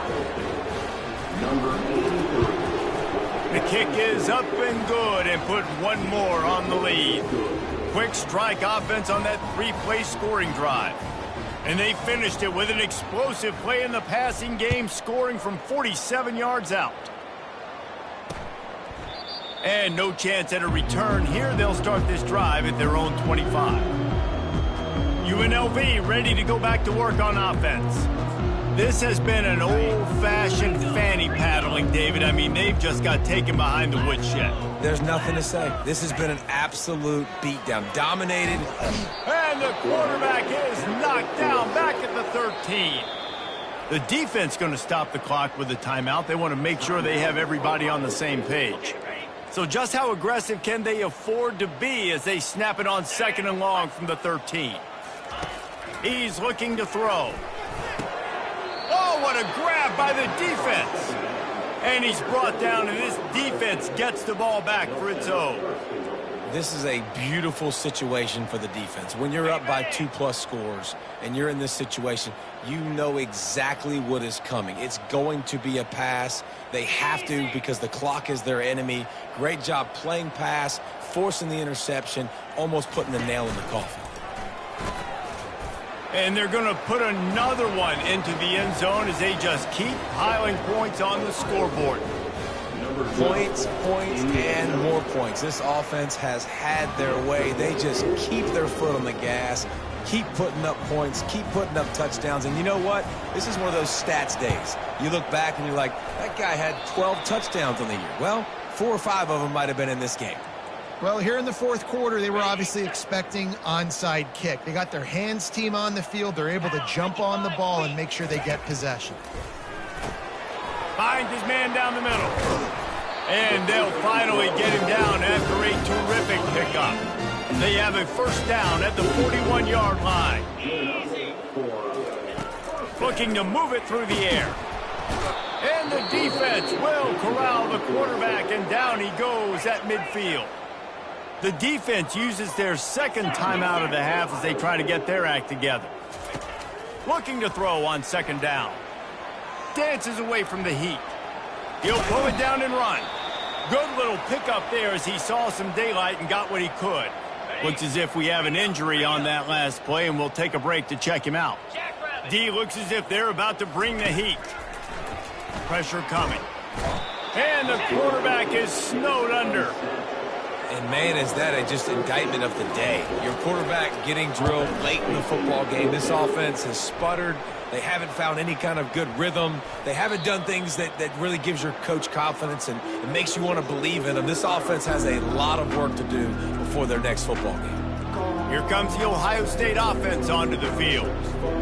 The kick is up and good, and put one more on the lead. Quick strike offense on that 3-play scoring drive. And they finished it with an explosive play in the passing game, scoring from 47 yards out. And no chance at a return here. They'll start this drive at their own 25. UNLV ready to go back to work on offense. This has been an old-fashioned fanny paddling, David. I mean, they've just got taken behind the woodshed. There's nothing to say. This has been an absolute beatdown. Dominated. And the quarterback is knocked down back at the 13. The defense going to stop the clock with a timeout. They want to make sure they have everybody on the same page. So just how aggressive can they afford to be as they snap it on second and long from the 13? He's looking to throw. Oh, what a grab by the defense. And he's brought down, and this defense gets the ball back for its own. This is a beautiful situation for the defense. When you're up by 2+ scores and you're in this situation, you know exactly what is coming. It's going to be a pass. They have to, because the clock is their enemy. Great job playing pass, forcing the interception, almost putting the nail in the coffin. And they're going to put another one into the end zone as they just keep piling points on the scoreboard. Points, and more points. This offense has had their way. They just keep their foot on the gas, keep putting up points, keep putting up touchdowns. And you know what? This is one of those stats days. You look back and you're like, that guy had 12 touchdowns on the year. Well, 4 or 5 of them might have been in this game. Well, here in the fourth quarter, they were obviously expecting onside kick. They got their hands team on the field. They're able to jump on the ball and make sure they get possession. Finds his man down the middle. And they'll finally get him down after a terrific pickup. They have a first down at the 41-yard line. Looking to move it through the air. And the defense will corral the quarterback, and down he goes at midfield. The defense uses their second timeout of the half as they try to get their act together. Looking to throw on second down. Dances away from the heat. He'll pull it down and run. Good little pickup there as he saw some daylight and got what he could. Looks as if we have an injury on that last play, and we'll take a break to check him out. D looks as if they're about to bring the heat. Pressure coming. And the quarterback is snowed under. And, man, is that just indictment of the day. Your quarterback getting drilled late in the football game. This offense has sputtered. They haven't found any kind of good rhythm. They haven't done things that really gives your coach confidence and it makes you want to believe in them. This offense has a lot of work to do before their next football game. Here comes the Ohio State offense onto the field.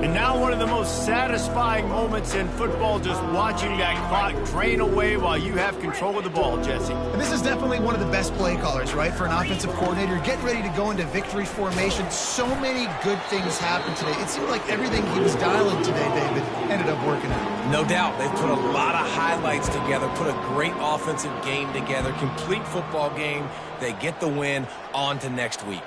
And now one of the most satisfying moments in football, just watching that clock drain away while you have control of the ball, Jesse. And this is definitely one of the best play callers, right, for an offensive coordinator. Getting ready to go into victory formation. So many good things happened today. It seemed like everything he was dialing today, David, ended up working out. No doubt. They've put a lot of highlights together, put a great offensive game together, complete football game. They get the win. On to next week.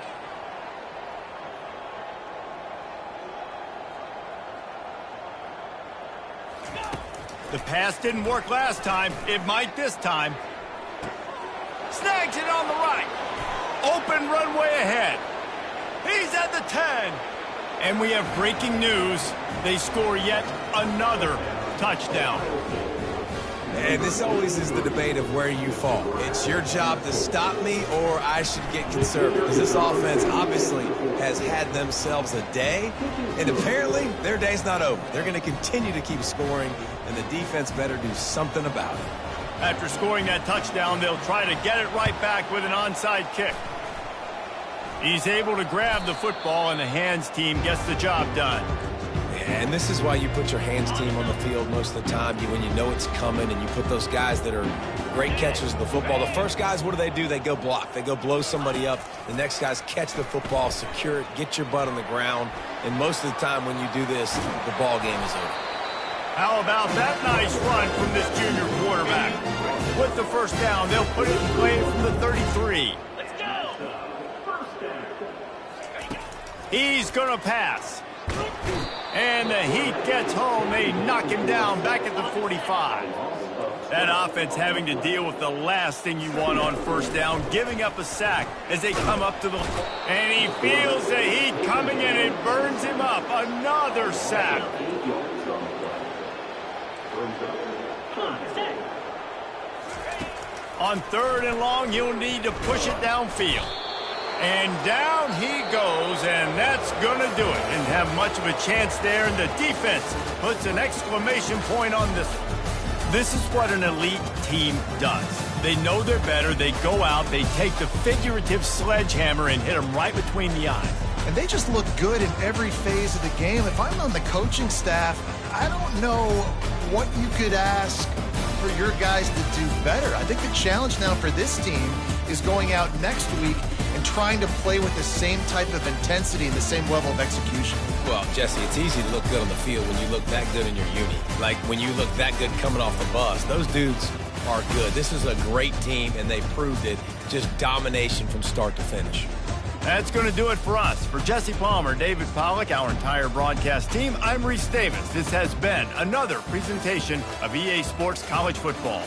The pass didn't work last time. It might this time. Snags it on the right. Open runway ahead. He's at the 10. And we have breaking news. They score yet another touchdown. And this always is the debate of where you fall. It's your job to stop me or I should get conservative. Because this offense obviously has had themselves a day. And apparently their day's not over. They're going to continue to keep scoring. And the defense better do something about it. After scoring that touchdown, they'll try to get it right back with an onside kick. He's able to grab the football, and the hands team gets the job done. And this is why you put your hands team on the field most of the time, when you know it's coming, and you put those guys that are great catchers of the football. The first guys, what do? They go block. They go blow somebody up. The next guys catch the football, secure it, get your butt on the ground. And most of the time when you do this, the ball game is over. How about that nice run from this junior quarterback? With the first down, they'll put it in play from the 33. Let's go! He's going to pass. And the heat gets home. They knock him down back at the 45. That offense having to deal with the last thing you want on first down, giving up a sack as they come up to the... And he feels the heat coming and it burns him up. Another sack. On third and long, you'll need to push it downfield. And down he goes, and that's going to do it. Didn't have much of a chance there, and the defense puts an exclamation point on this one. This is what an elite team does. They know they're better. They go out, they take the figurative sledgehammer and hit them right between the eyes. And they just look good in every phase of the game. If I'm on the coaching staff, I don't know what you could ask for your guys to do better. I think the challenge now for this team is going out next week and trying to play with the same type of intensity and the same level of execution. Well, Jesse, it's easy to look good on the field when you look that good in your uni. Like when you look that good coming off the bus. Those dudes are good. This is a great team, and they proved it. Just domination from start to finish. That's going to do it for us. For Jesse Palmer, David Pollack, our entire broadcast team, I'm Reese Davis. This has been another presentation of EA Sports College Football.